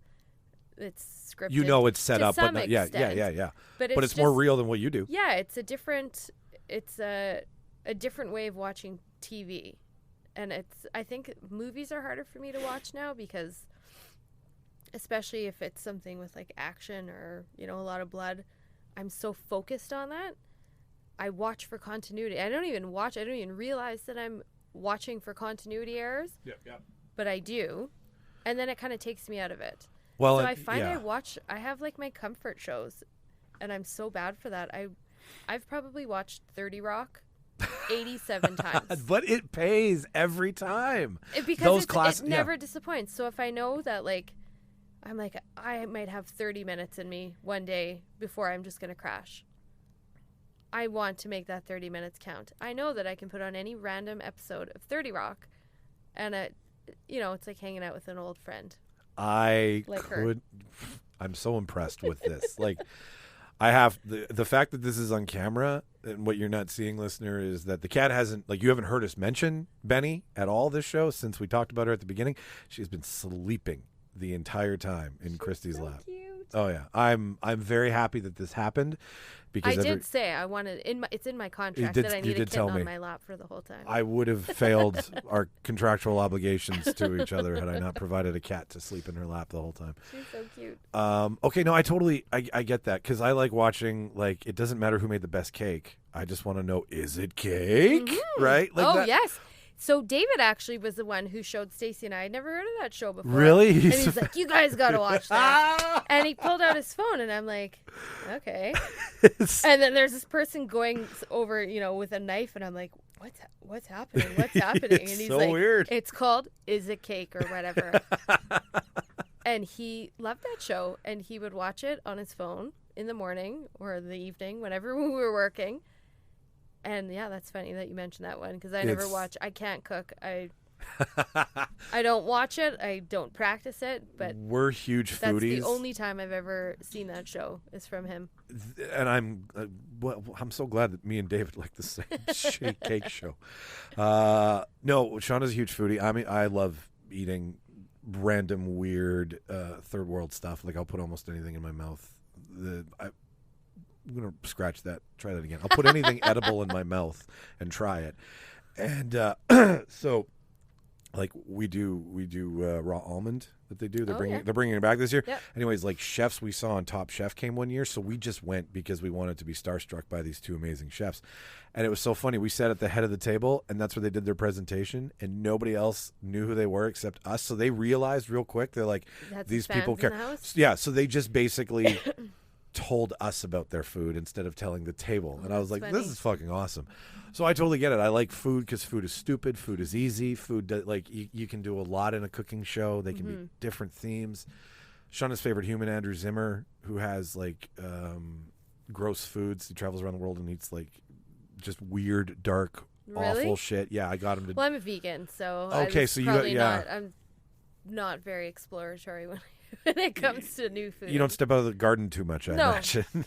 it's scripted. It's set to up, some but extent, yeah. But it's more real than what you do. Yeah, it's a different way of watching TV, And I think movies are harder for me to watch now because, especially if it's something with like action or, you know, a lot of blood, I'm so focused on that. I watch for continuity. I don't even realize that I'm watching for continuity errors. Yep. But I do. And then it kind of takes me out of it. Well, so I find I have like my comfort shows, and I'm so bad for that. I've probably watched 30 Rock 87 times. But it pays every time. Because it never disappoints. So if I know that, like, I'm like, I might have 30 minutes in me one day before I'm just going to crash. I want to make that 30 minutes count. I know that I can put on any random episode of 30 Rock, and it's like hanging out with an old friend. I'm so impressed with this. Like, I have the fact that this is on camera, and what you're not seeing, listener, is that the cat hasn't, like, you haven't heard us mention Benny at all this show since we talked about her at the beginning. She's been sleeping the entire time in Kristy's lap. Cute. Oh yeah, I'm very happy that this happened because I did say I wanted it's in my contract that I need a kitten on my lap for the whole time. I would have failed our contractual obligations to each other had I not provided a cat to sleep in her lap the whole time. She's so cute. Okay, no, I get that because I like watching. Like, it doesn't matter who made the best cake. I just want to know, is it cake? Mm-hmm. Right? Like yes. So David actually was the one who showed Stacey and I. I'd never heard of that show before. Really? And he's like, you guys got to watch that. And he pulled out his phone, and I'm like, okay. And then there's this person going over, with a knife, and I'm like, what's happening? What's happening? And he's so like, weird. It's called Is It Cake or whatever. And he loved that show, and he would watch it on his phone in the morning or in the evening, whenever we were working. And yeah, that's funny that you mentioned that one because I never watch. I can't cook. I don't watch it. I don't practice it. But we're huge foodies. That's the only time I've ever seen that show is from him. And I'm so glad that me and David like the same cake show. No, Shauna's a huge foodie. I mean, I love eating random, weird, third world stuff. Like, I'll put almost anything in my mouth. I'm going to scratch that. Try that again. I'll put anything edible in my mouth and try it. And so, like, we do raw almond that they do. They're bringing it back this year. Yep. Anyways, like, chefs we saw on Top Chef came one year, so we just went because we wanted to be starstruck by these two amazing chefs. And it was so funny. We sat at the head of the table, and that's where they did their presentation, and nobody else knew who they were except us. So they realized real quick, they're like, these people care. Yeah, so they just basically told us about their food instead of telling the table. And I was like, funny. This is fucking awesome. So I totally get it. I like food because food is stupid. Food is easy. You can do a lot in a cooking show. They can be different themes. Shauna's favorite human, Andrew Zimmer, who has like gross foods. He travels around the world and eats like just weird, dark, awful shit. Yeah, I got him to. Well, I'm a vegan, so okay, so I'm not very exploratory when it comes to new food. You don't step out of the garden too much, I imagine.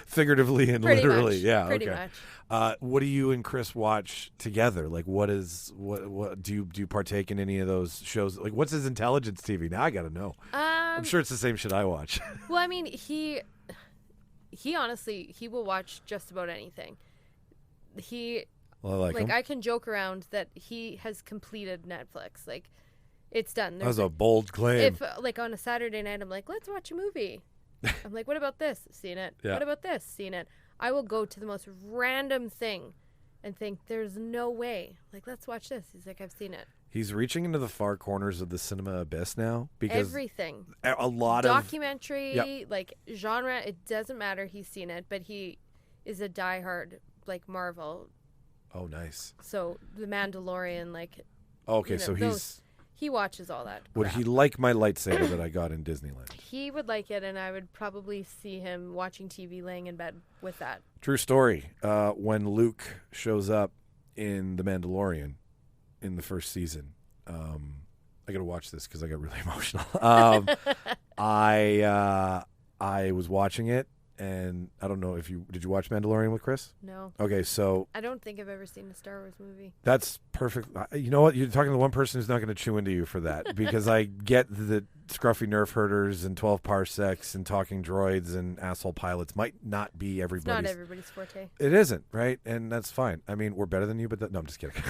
Figuratively and literally. Much. Yeah, pretty okay. much. What do you and Chris watch together? Like, what do you partake in any of those shows? Like, what's his intelligence TV? Now I got to know. I'm sure it's the same shit I watch. Well, I mean, he honestly, he will watch just about anything. I can joke around that he has completed Netflix. Like, it's done. That was a bold claim. If, like, on a Saturday night, I'm like, let's watch a movie. I'm like, what about this? Seen it. Yeah. What about this? Seen it. I will go to the most random thing and think, there's no way. Like, let's watch this. He's like, I've seen it. He's reaching into the far corners of the cinema abyss now because everything. A lot documentary, like, genre, it doesn't matter. He's seen it, but he is a diehard, like, Marvel. Oh, nice. So, The Mandalorian, like... Okay, so he watches all that crap. Would he like my lightsaber that I got in Disneyland? He would like it, and I would probably see him watching TV, laying in bed with that. True story. When Luke shows up in The Mandalorian in the first season, I got to watch this because I got really emotional. I was watching it, and I don't know if did you watch Mandalorian with Chris? No. Okay, so I don't think I've ever seen a Star Wars movie. That's perfect. You know what? You're talking to one person who's not going to chew into you for that because I get that scruffy nerf herders and 12 parsecs and talking droids and asshole pilots might not be everybody's. It's not everybody's forte. It isn't, right? And that's fine. I mean, we're better than you, but no, I'm just kidding.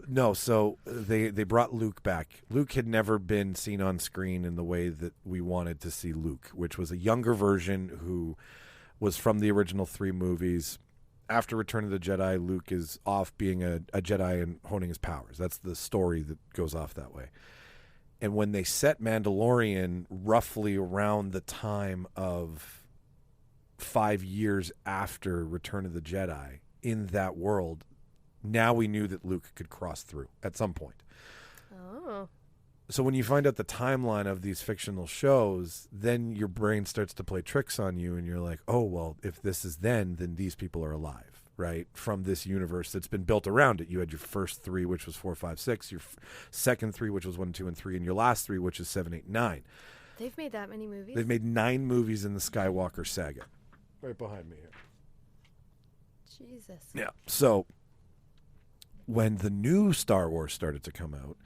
No, so they brought Luke back. Luke had never been seen on screen in the way that we wanted to see Luke, which was a younger version who was from the original 3 movies. After Return of the Jedi, Luke is off being a Jedi and honing his powers. That's the story that goes off that way. And when they set Mandalorian roughly around the time of 5 years after Return of the Jedi in that world, now we knew that Luke could cross through at some point. Oh. So when you find out the timeline of these fictional shows, then your brain starts to play tricks on you, and you're like, oh, well, if this is then these people are alive, right? From this universe that's been built around it. You had your first 3, which was 4, 5, 6, your second 3, which was 1, 2, and 3, and your last 3, which is 7, 8, 9. They've made that many movies? They've made 9 movies in the Skywalker saga. Right behind me here. Jesus. Yeah. So when the new Star Wars started to come out,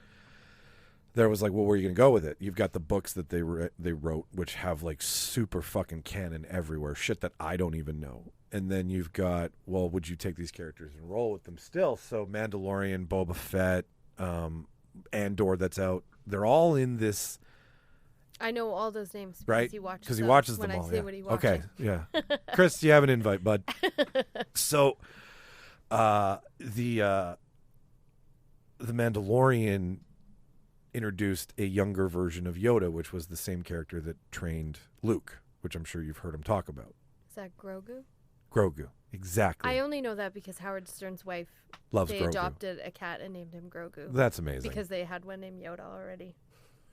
there was like, well, where are you going to go with it? You've got the books that they wrote, which have like super fucking canon everywhere, shit that I don't even know. And then you've got, well, would you take these characters and roll with them still? So Mandalorian, Boba Fett, Andor that's out, they're all in this. I know all those names because right? he watches Because he watches them when all. I say Yeah. what he watches. Okay, yeah. Chris, you have an invite, bud. So the Mandalorian introduced a younger version of Yoda, which was the same character that trained Luke, which I'm sure you've heard him talk about. Is that Grogu? Grogu, exactly. I only know that because Howard Stern's wife, Loves they Grogu. adopted a cat and named him Grogu. That's amazing. Because they had one named Yoda already.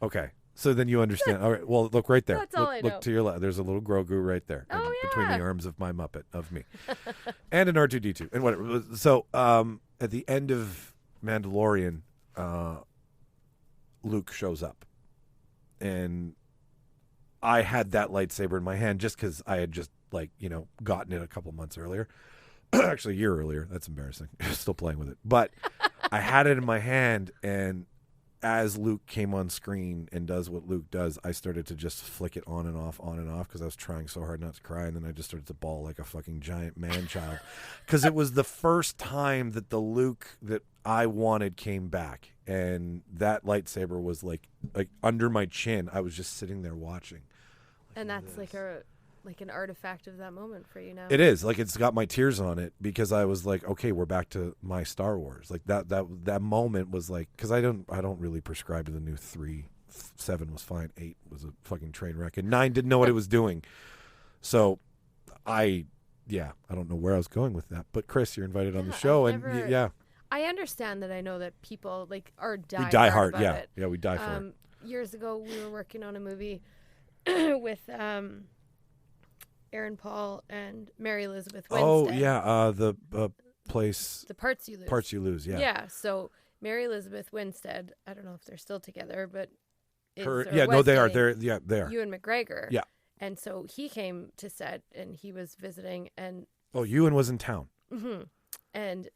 Okay, so then you understand. All right, well, look right there. That's all look, I know. Look to your left. There's a little Grogu right there. Oh, Between yeah. the arms of my Muppet, of me. And an R2-D2. And whatever. So at the end of Mandalorian, Luke shows up. And I had that lightsaber in my hand just because I had just, gotten it a couple months earlier. Actually, a year earlier. That's embarrassing. Still playing with it. But I had it in my hand, and as Luke came on screen and does what Luke does, I started to just flick it on and off, because I was trying so hard not to cry, and then I just started to bawl like a fucking giant man-child. Because it was the first time that the Luke that I wanted came back, and that lightsaber was like under my chin. I was just sitting there watching. And that's like an artifact of that moment for you now. It is. Like, it's got my tears on it because I was like, okay, we're back to my Star Wars. Like that moment was like, because I don't really prescribe to the new 3. 7 was fine. 8 was a fucking train wreck, and 9 didn't know what it was doing. So I don't know where I was going with that. But Chris, you're invited on the show, I understand that. I know that people are we die hard. about Yeah, it. yeah, we die for it. Years ago, we were working on a movie with Aaron Paul and Mary Elizabeth Winstead. Oh yeah, the place. The Parts You Lose. Parts You Lose. Yeah. Yeah. So Mary Elizabeth Winstead. I don't know if they're still together, but They was are. dating They are. Ewan McGregor. Yeah. And so he came to set, and he was visiting, and Ewan was in town. mm-hmm. And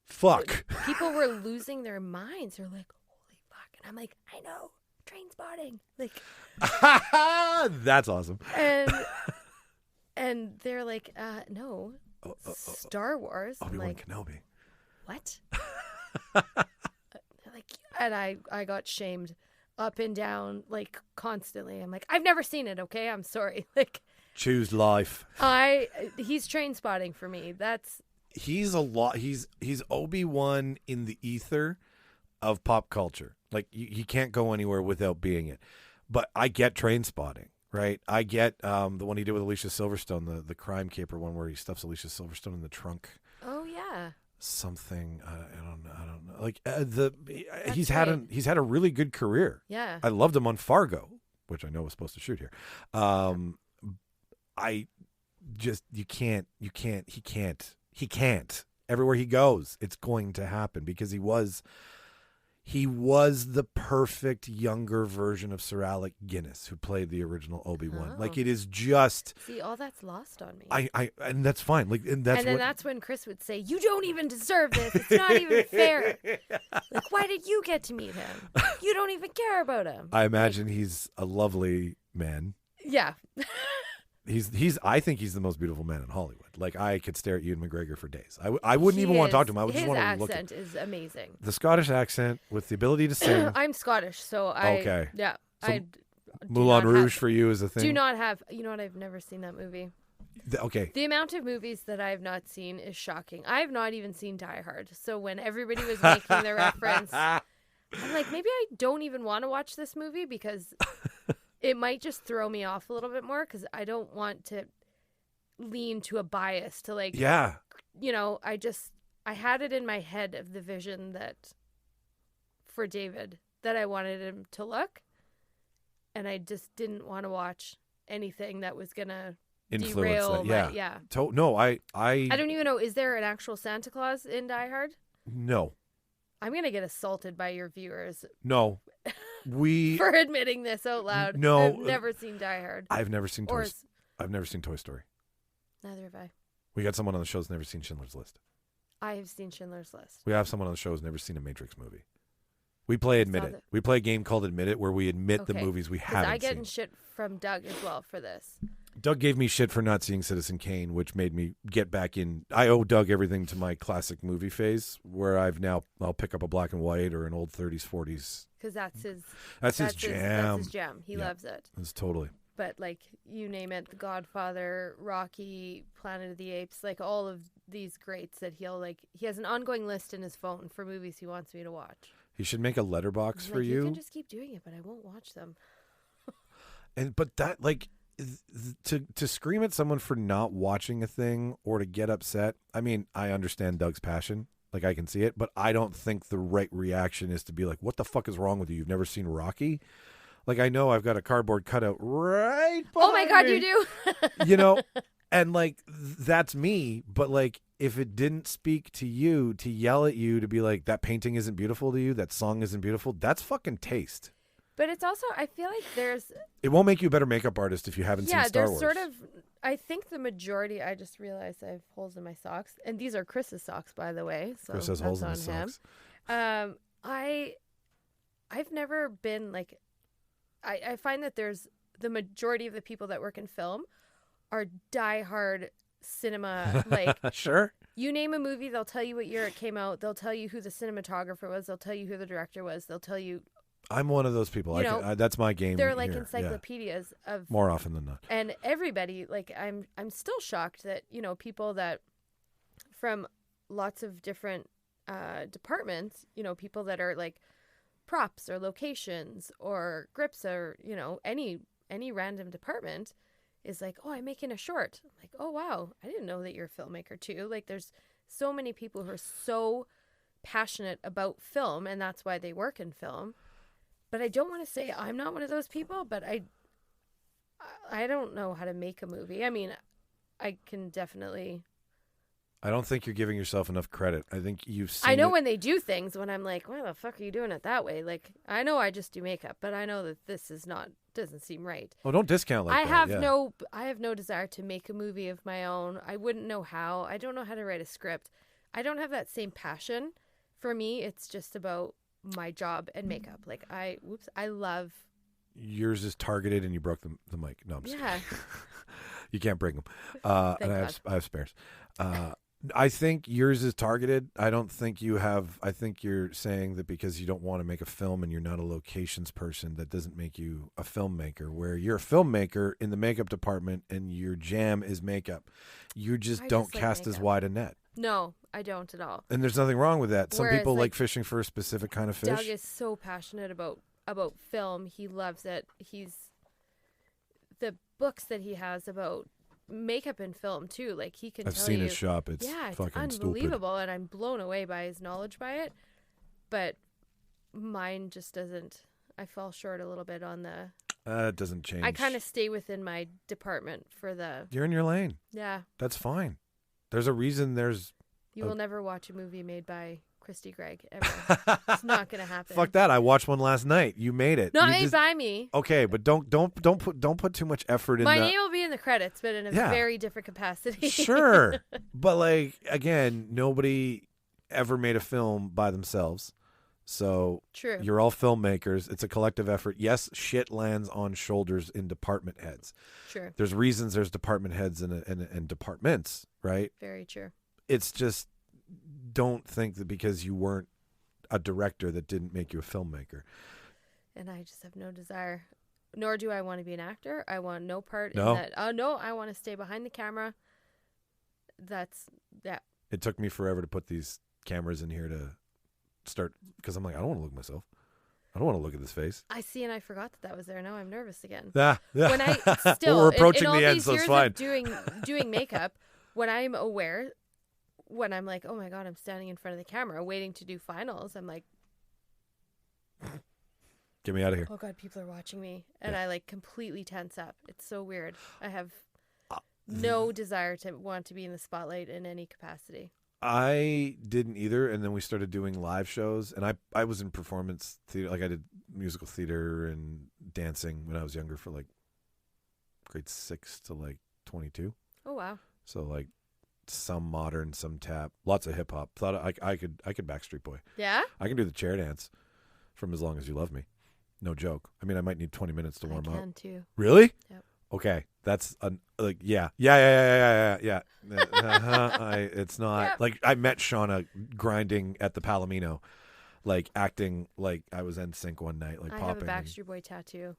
fuck. People were losing their minds. They're like, "Holy fuck!" And I'm like, "I know, train spotting." That's awesome. And they're like, "No, Star Wars." Obi-Wan like, Kenobi. What? And I got shamed up and down constantly. I'm like, I've never seen it. Okay, I'm sorry. Choose life. He's train spotting for me. He's a lot. He's Obi-Wan in the ether of pop culture. He can't go anywhere without being it. But I get train spotting, right? I get the one he did with Alicia Silverstone, the crime caper one where he stuffs Alicia Silverstone in the trunk. Oh yeah. Something I don't know. He's had a really good career. Yeah. I loved him on Fargo, which I know was supposed to shoot here. He can't. Everywhere he goes, it's going to happen because he was the perfect younger version of Sir Alec Guinness, who played the original Obi-Wan. Oh. it is just. See, all that's lost on me. And that's fine. That's when Chris would say, "You don't even deserve this. It's not even fair. Why did you get to meet him? you don't even care about him. I imagine he's a lovely man. Yeah. I think he's the most beautiful man in Hollywood. Like, I could stare at Ewan McGregor for days. I wouldn't even want to talk to him. I would just want to look at him. His accent is amazing. The Scottish accent with the ability to sing. I'm Scottish, so Okay. Yeah. So I Moulin Rouge for you is a thing? Do not have... You know what? I've never seen that movie. Okay. The amount of movies that I have not seen is shocking. I have not even seen Die Hard. So when everybody was making the reference, I'm like, maybe I don't even want to watch this movie because it might just throw me off a little bit more because I don't want to lean to a bias to like, Yeah. you know, I had it in my head of the vision that for David that I wanted him to look, and I just didn't want to watch anything that was going to Influence derail that. Yeah. No, I don't even know. Is there an actual Santa Claus in Die Hard? No. I'm going to get assaulted by your viewers No. for admitting this out loud. No. I've never seen Die Hard. I've never seen Toy Story. Neither have I. We got someone on the show who's never seen Schindler's List. I have seen Schindler's List. We have someone on the show who's never seen a Matrix movie. We play Admit It. We play a game called Admit It where we admit the movies we haven't seen. I get in shit from Doug as well for this. Doug gave me shit for not seeing Citizen Kane, which made me get back in. I owe Doug everything to my classic movie phase, where I'll pick up a black and white or an old 30s, 40s. Because that's his jam. That's his jam. He loves it. It's totally. But like you name it, The Godfather, Rocky, Planet of the Apes, like all of these greats that he has an ongoing list in his phone for movies he wants me to watch. He should make a letterbox for you. You can just keep doing it, but I won't watch them. But that to scream at someone for not watching a thing or to get upset. I mean, I understand Doug's passion. Like, I can see it, but I don't think the right reaction is to be like, what the fuck is wrong with you? You've never seen Rocky? Like, I know I've got a cardboard cutout right behind Oh my God, me. you do? You know, and like, that's me. But like, if it didn't speak to you, to yell at you, to be like, that painting isn't beautiful to you, that song isn't beautiful, that's fucking taste. But it's also, I feel like it won't make you a better makeup artist if you haven't seen Star Wars. Yeah, there's sort of, I think the majority, I just realized I have holes in my socks. And these are Chris's socks, by the way. So Chris has holes in his socks. I've never been like, I find that there's the majority of the people that work in film are diehard cinema. Like, sure. You name a movie, they'll tell you what year it came out. They'll tell you who the cinematographer was. They'll tell you who the director was. They'll tell you. I'm one of those people. That's my game. They're like here. encyclopedias of more often than not. And everybody, like, I'm still shocked that, you know, people that from lots of different departments, you know, people that are like props or locations or grips or, you know, any random department is like, oh, I'm making a short. I'm like, oh, wow, I didn't know that you're a filmmaker too. Like, there's so many people who are so passionate about film, and that's why they work in film. But I don't want to say I'm not one of those people, but I don't know how to make a movie. I mean, I can definitely. I don't think you're giving yourself enough credit. I think you've seen I know when they do things, when I'm like, why the fuck are you doing it that way? Like, I know I just do makeup, but I know that this doesn't seem right. Oh, don't discount like that. I have no desire to make a movie of my own. I wouldn't know how. I don't know how to write a script. I don't have that same passion. For me, it's just about my job and makeup. Like, I love. Yours is targeted and you broke the mic. No, I'm just kidding. You can't break them. And I have spares. I think yours is targeted. I don't think you have. I think you're saying that because you don't want to make a film and you're not a locations person, that doesn't make you a filmmaker. Where you're a filmmaker in the makeup department and your jam is makeup. You just don't cast as wide a net. No, I don't at all. And there's nothing wrong with that. Some Whereas, people like fishing for a specific kind of fish. Doug is so passionate about film. He loves it. The books that he has about makeup and film too. Like, he can. I've seen his shop. It's fucking unbelievable, stupid. And I'm blown away by his knowledge by it. But mine just doesn't. I fall short a little bit on the. It doesn't change. I kind of stay within my department for the. You're in your lane. Yeah. That's fine. There's a reason. You will never watch a movie made by Kristy Greig ever. It's not gonna happen. Fuck that! I watched one last night. You made it. Not made by me. Okay, but don't put too much effort in. My name will be in the credits, but in a very different capacity. Sure, but like, again, nobody ever made a film by themselves. So True. you're all filmmakers. It's a collective effort. Yes, shit lands on shoulders in department heads. True. There's reasons there's department heads and departments, right? Very true. It's just, don't think that because you weren't a director that didn't make you a filmmaker. And I just have no desire, nor do I want to be an actor. I want no part No? in that. Oh, no, I want to stay behind the camera. That's that. It took me forever to put these cameras in here to start, because I'm like, I don't want to look at myself. I don't want to look at this face. I see, and I forgot that was there. Now I'm nervous again. Yeah. When I still, Well, we're approaching in all the end, these so it's years fine. of doing makeup, when I'm aware, when I'm like, oh my God, I'm standing in front of the camera waiting to do finals, I'm like, Get me out of here. oh God, people are watching me. And Yeah. I like completely tense up. It's so weird. I have no desire to want to be in the spotlight in any capacity. I didn't either, and then we started doing live shows, and I was in performance theater, like I did musical theater and dancing when I was younger for like grade 6 to like 22. Oh, wow. So like some modern, some tap, lots of hip hop. Thought I could Backstreet Boy. Yeah? I can do the chair dance from As Long As You Love Me. No joke. I mean, I might need 20 minutes to warm I up. can too. Really? Yep. Okay, that's like yeah. It's not Yep. like I met Shauna grinding at the Palomino, like acting like I was NSYNC one night, like I have a popping. Backstreet Boy tattoo.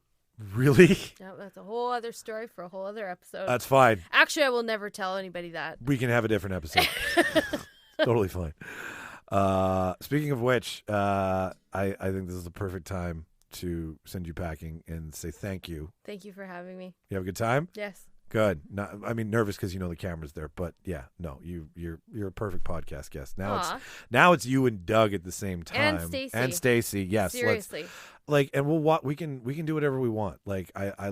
Really? No, that's a whole other story for a whole other episode. That's fine. Actually, I will never tell anybody that. We can have a different episode. Totally fine. Speaking of which, I think this is the perfect time to send you packing and say thank you. Thank you for having me. You have a good time? Yes. Good. Not, I mean, nervous because you know the camera's there, but yeah, no, you're a perfect podcast guest. Now it's you and Doug at the same time, And Stacy. Yes, Seriously. and we can do whatever we want. Like I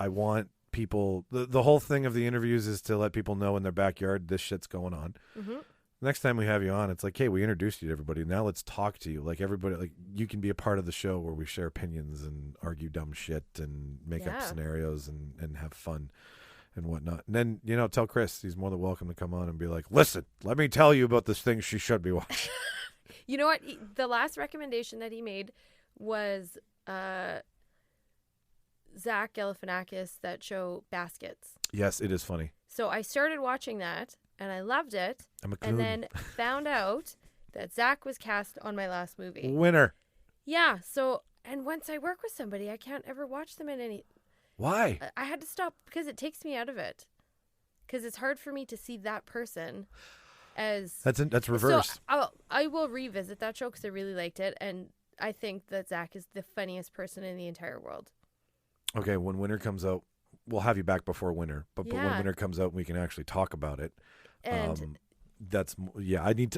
want people. The whole thing of the interviews is to let people know in their backyard this shit's going on. Mm-hmm. Next time we have you on, it's like, hey, we introduced you to everybody. Now let's talk to you. Like everybody, like you can be a part of the show where we share opinions and argue dumb shit and make up scenarios and have fun and whatnot. And then, tell Chris he's more than welcome to come on and be like, listen, let me tell you about this thing she should be watching. You know what? The last recommendation that he made was Zach Galifianakis, that show Baskets. Yes, it is funny. So I started watching that and I loved it. I'm a and then found out that Zach was cast on my last movie. Winner. Yeah. So, and once I work with somebody, I can't ever watch them in any. Why? I had to stop because it takes me out of it. Because it's hard for me to see that person as. That's reverse. So I will revisit that show because I really liked it. And I think that Zach is the funniest person in the entire world. Okay, when Winter comes out, we'll have you back before Winter. But when Yeah. Winter comes out, we can actually talk about it. And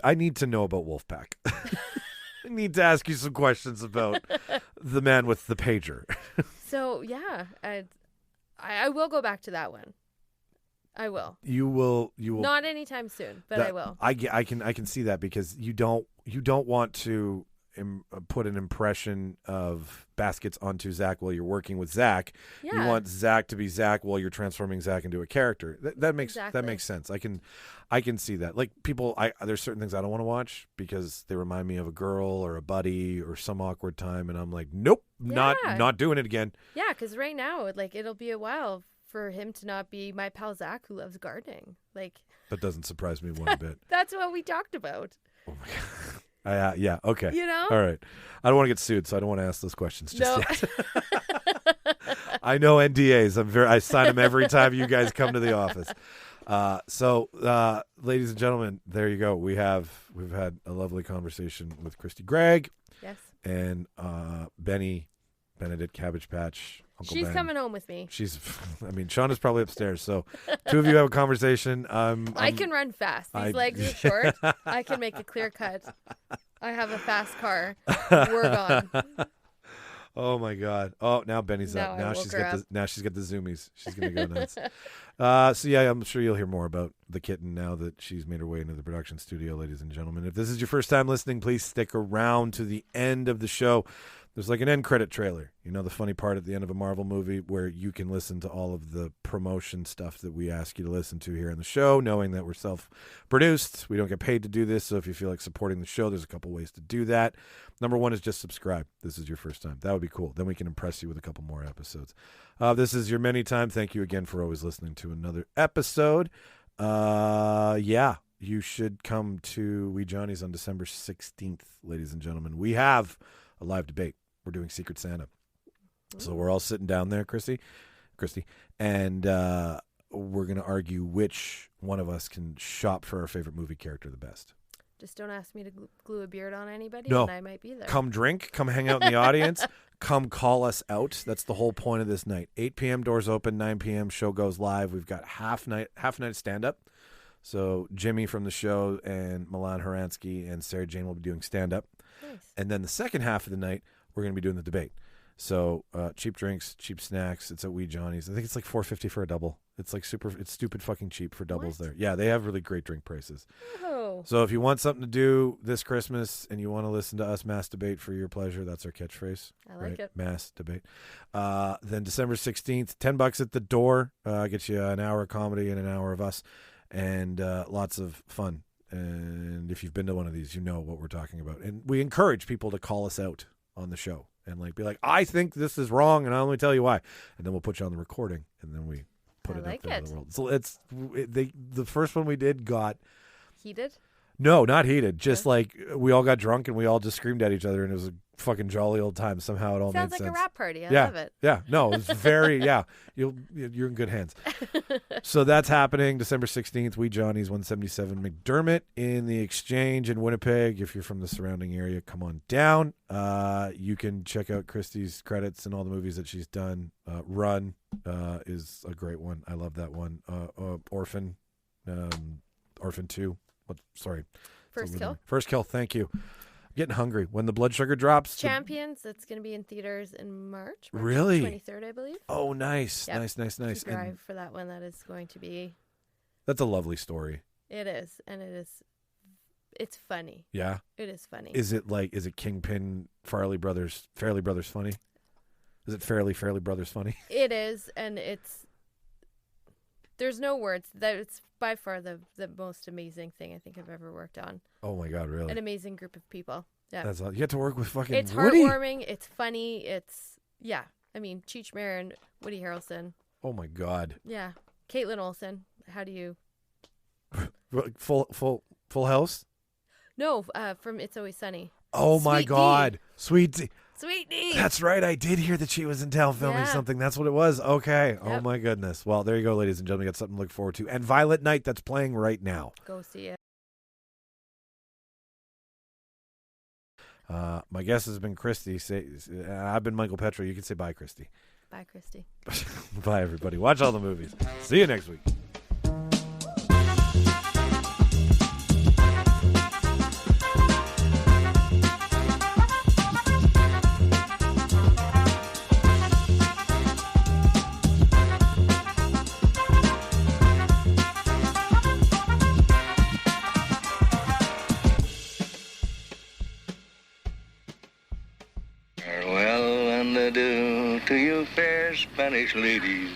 I need to know about Wolfpack. I need to ask you some questions about the man with the pager. so, yeah, I will go back to that one. I will. You will. Not anytime soon, but I will. I can see that because you don't want to put an impression of Baskets onto Zach while you're working with Zach. Yeah. You want Zach to be Zach while you're transforming Zach into a character. That makes Exactly. sense. I can see that. Like people, there's certain things I don't want to watch because they remind me of a girl or a buddy or some awkward time, and I'm like, nope, Yeah. not doing it again. Yeah, because right now, it'll be a while for him to not be my pal Zach who loves gardening. That doesn't surprise me one bit. That's what we talked about. Oh my god. Yeah. Okay. You know? All right. I don't want to get sued, so I don't want to ask those questions just No. yet. I know NDAs. I sign them every time you guys come to the office. So, ladies and gentlemen, there you go. We've had a lovely conversation with Kristy Greig Yes. and Benedict Cabbage Patch. Uncle She's Ben. coming home with me. Shauna's probably upstairs. So, two of you have a conversation. I can run fast. These legs are short. I can make a clear cut. I have a fast car. We're gone. Oh my God! Oh, now Benny's Now up. I Now woke she's her got up. the zoomies. She's gonna go nuts. So yeah, I'm sure you'll hear more about the kitten now that she's made her way into the production studio, ladies and gentlemen. If this is your first time listening, please stick around to the end of the show. There's like an end credit trailer. You know, the funny part at the end of a Marvel movie where you can listen to all of the promotion stuff that we ask you to listen to here on the show, knowing that we're self-produced. We don't get paid to do this, so if you feel like supporting the show, there's a couple ways to do that. Number one is just subscribe. This is your first time. That would be cool. Then we can impress you with a couple more episodes. This is your many time. Thank you again for always listening to another episode. Yeah, you should come to We Johnny's on December 16th, ladies and gentlemen. We have a live debate. We're doing Secret Santa. So we're all sitting down there, Kristy, and we're going to argue which one of us can shop for our favorite movie character the best. Just don't ask me to glue a beard on anybody, No. and I might be there. Come drink. Come hang out in the audience. Come call us out. That's the whole point of this night. 8 p.m. doors open. 9 p.m. show goes live. We've got half night stand-up. So Jimmy from the show and Milan Haransky and Sarah Jane will be doing stand-up. Nice. And then the second half of the night, we're going to be doing the debate. So cheap drinks, cheap snacks. It's at Wee Johnny's. I think it's like $4.50 for a double. It's like it's stupid fucking cheap for doubles What? there. Yeah, they have really great drink prices. Oh. So if you want something to do this Christmas and you want to listen to us mass debate for your pleasure, that's our catchphrase. I like it. Mass debate. Then December 16th, $10 at the door. Gets you an hour of comedy and an hour of us, and lots of fun. And if you've been to one of these, you know what we're talking about. And we encourage people to call us out on the show and like be like, I think this is wrong, and I'll only tell you why. And then we'll put you on the recording, and then we put I it like out there it. to the world. So the first one we did got Heated? no, not heated. Just like we all got drunk and we all just screamed at each other, and it was a fucking jolly old time. Somehow it all Sounds made like sense. a rap party. I yeah, love it. yeah. No, it's very yeah. You're in good hands. So that's happening December 16th. We Johnny's 177 McDermott in the Exchange in Winnipeg. If you're from the surrounding area, come on down. You can check out Kristy's credits and all the movies that she's done. Run is a great one. I love that one. Orphan 2. Sorry. First Kill. First Kill. Thank you. I'm getting hungry. When the blood sugar drops. Champions. That's going to be in theaters in March. Really? 23rd, I believe. Oh, nice. Yep. Nice. Keep your eye And for that one. That is going to be. that's a lovely story. It is, and it's funny. Yeah. It is funny. Is it Kingpin, Fairley Brothers funny? Is it Fairley Brothers funny? It is, and there's no words. That it's by far the most amazing thing I think I've ever worked on. Oh my God, really? An amazing group of people. Yeah. That's all. You get to work with fucking It's Woody. heartwarming. It's funny. Yeah. I mean, Cheech Marin, Woody Harrelson. Oh my God. Yeah. Caitlin Olsen. How do you? Full House? No, from It's Always Sunny. Oh my Sweet D. God. Sweet D. Sweet D. That's right. I did hear that she was in town filming Yeah. something. That's what it was. Okay. Yep. Oh my goodness. Well, there you go, ladies and gentlemen. We got something to look forward to. And Violet Night, that's playing right now. Go see it. My guest has been Kristy. I've been Michael Petrow. You can say bye, Kristy. Bye, Kristy. Bye, everybody. Watch all the movies. See you next week. Farewell and adieu to you fair Spanish ladies.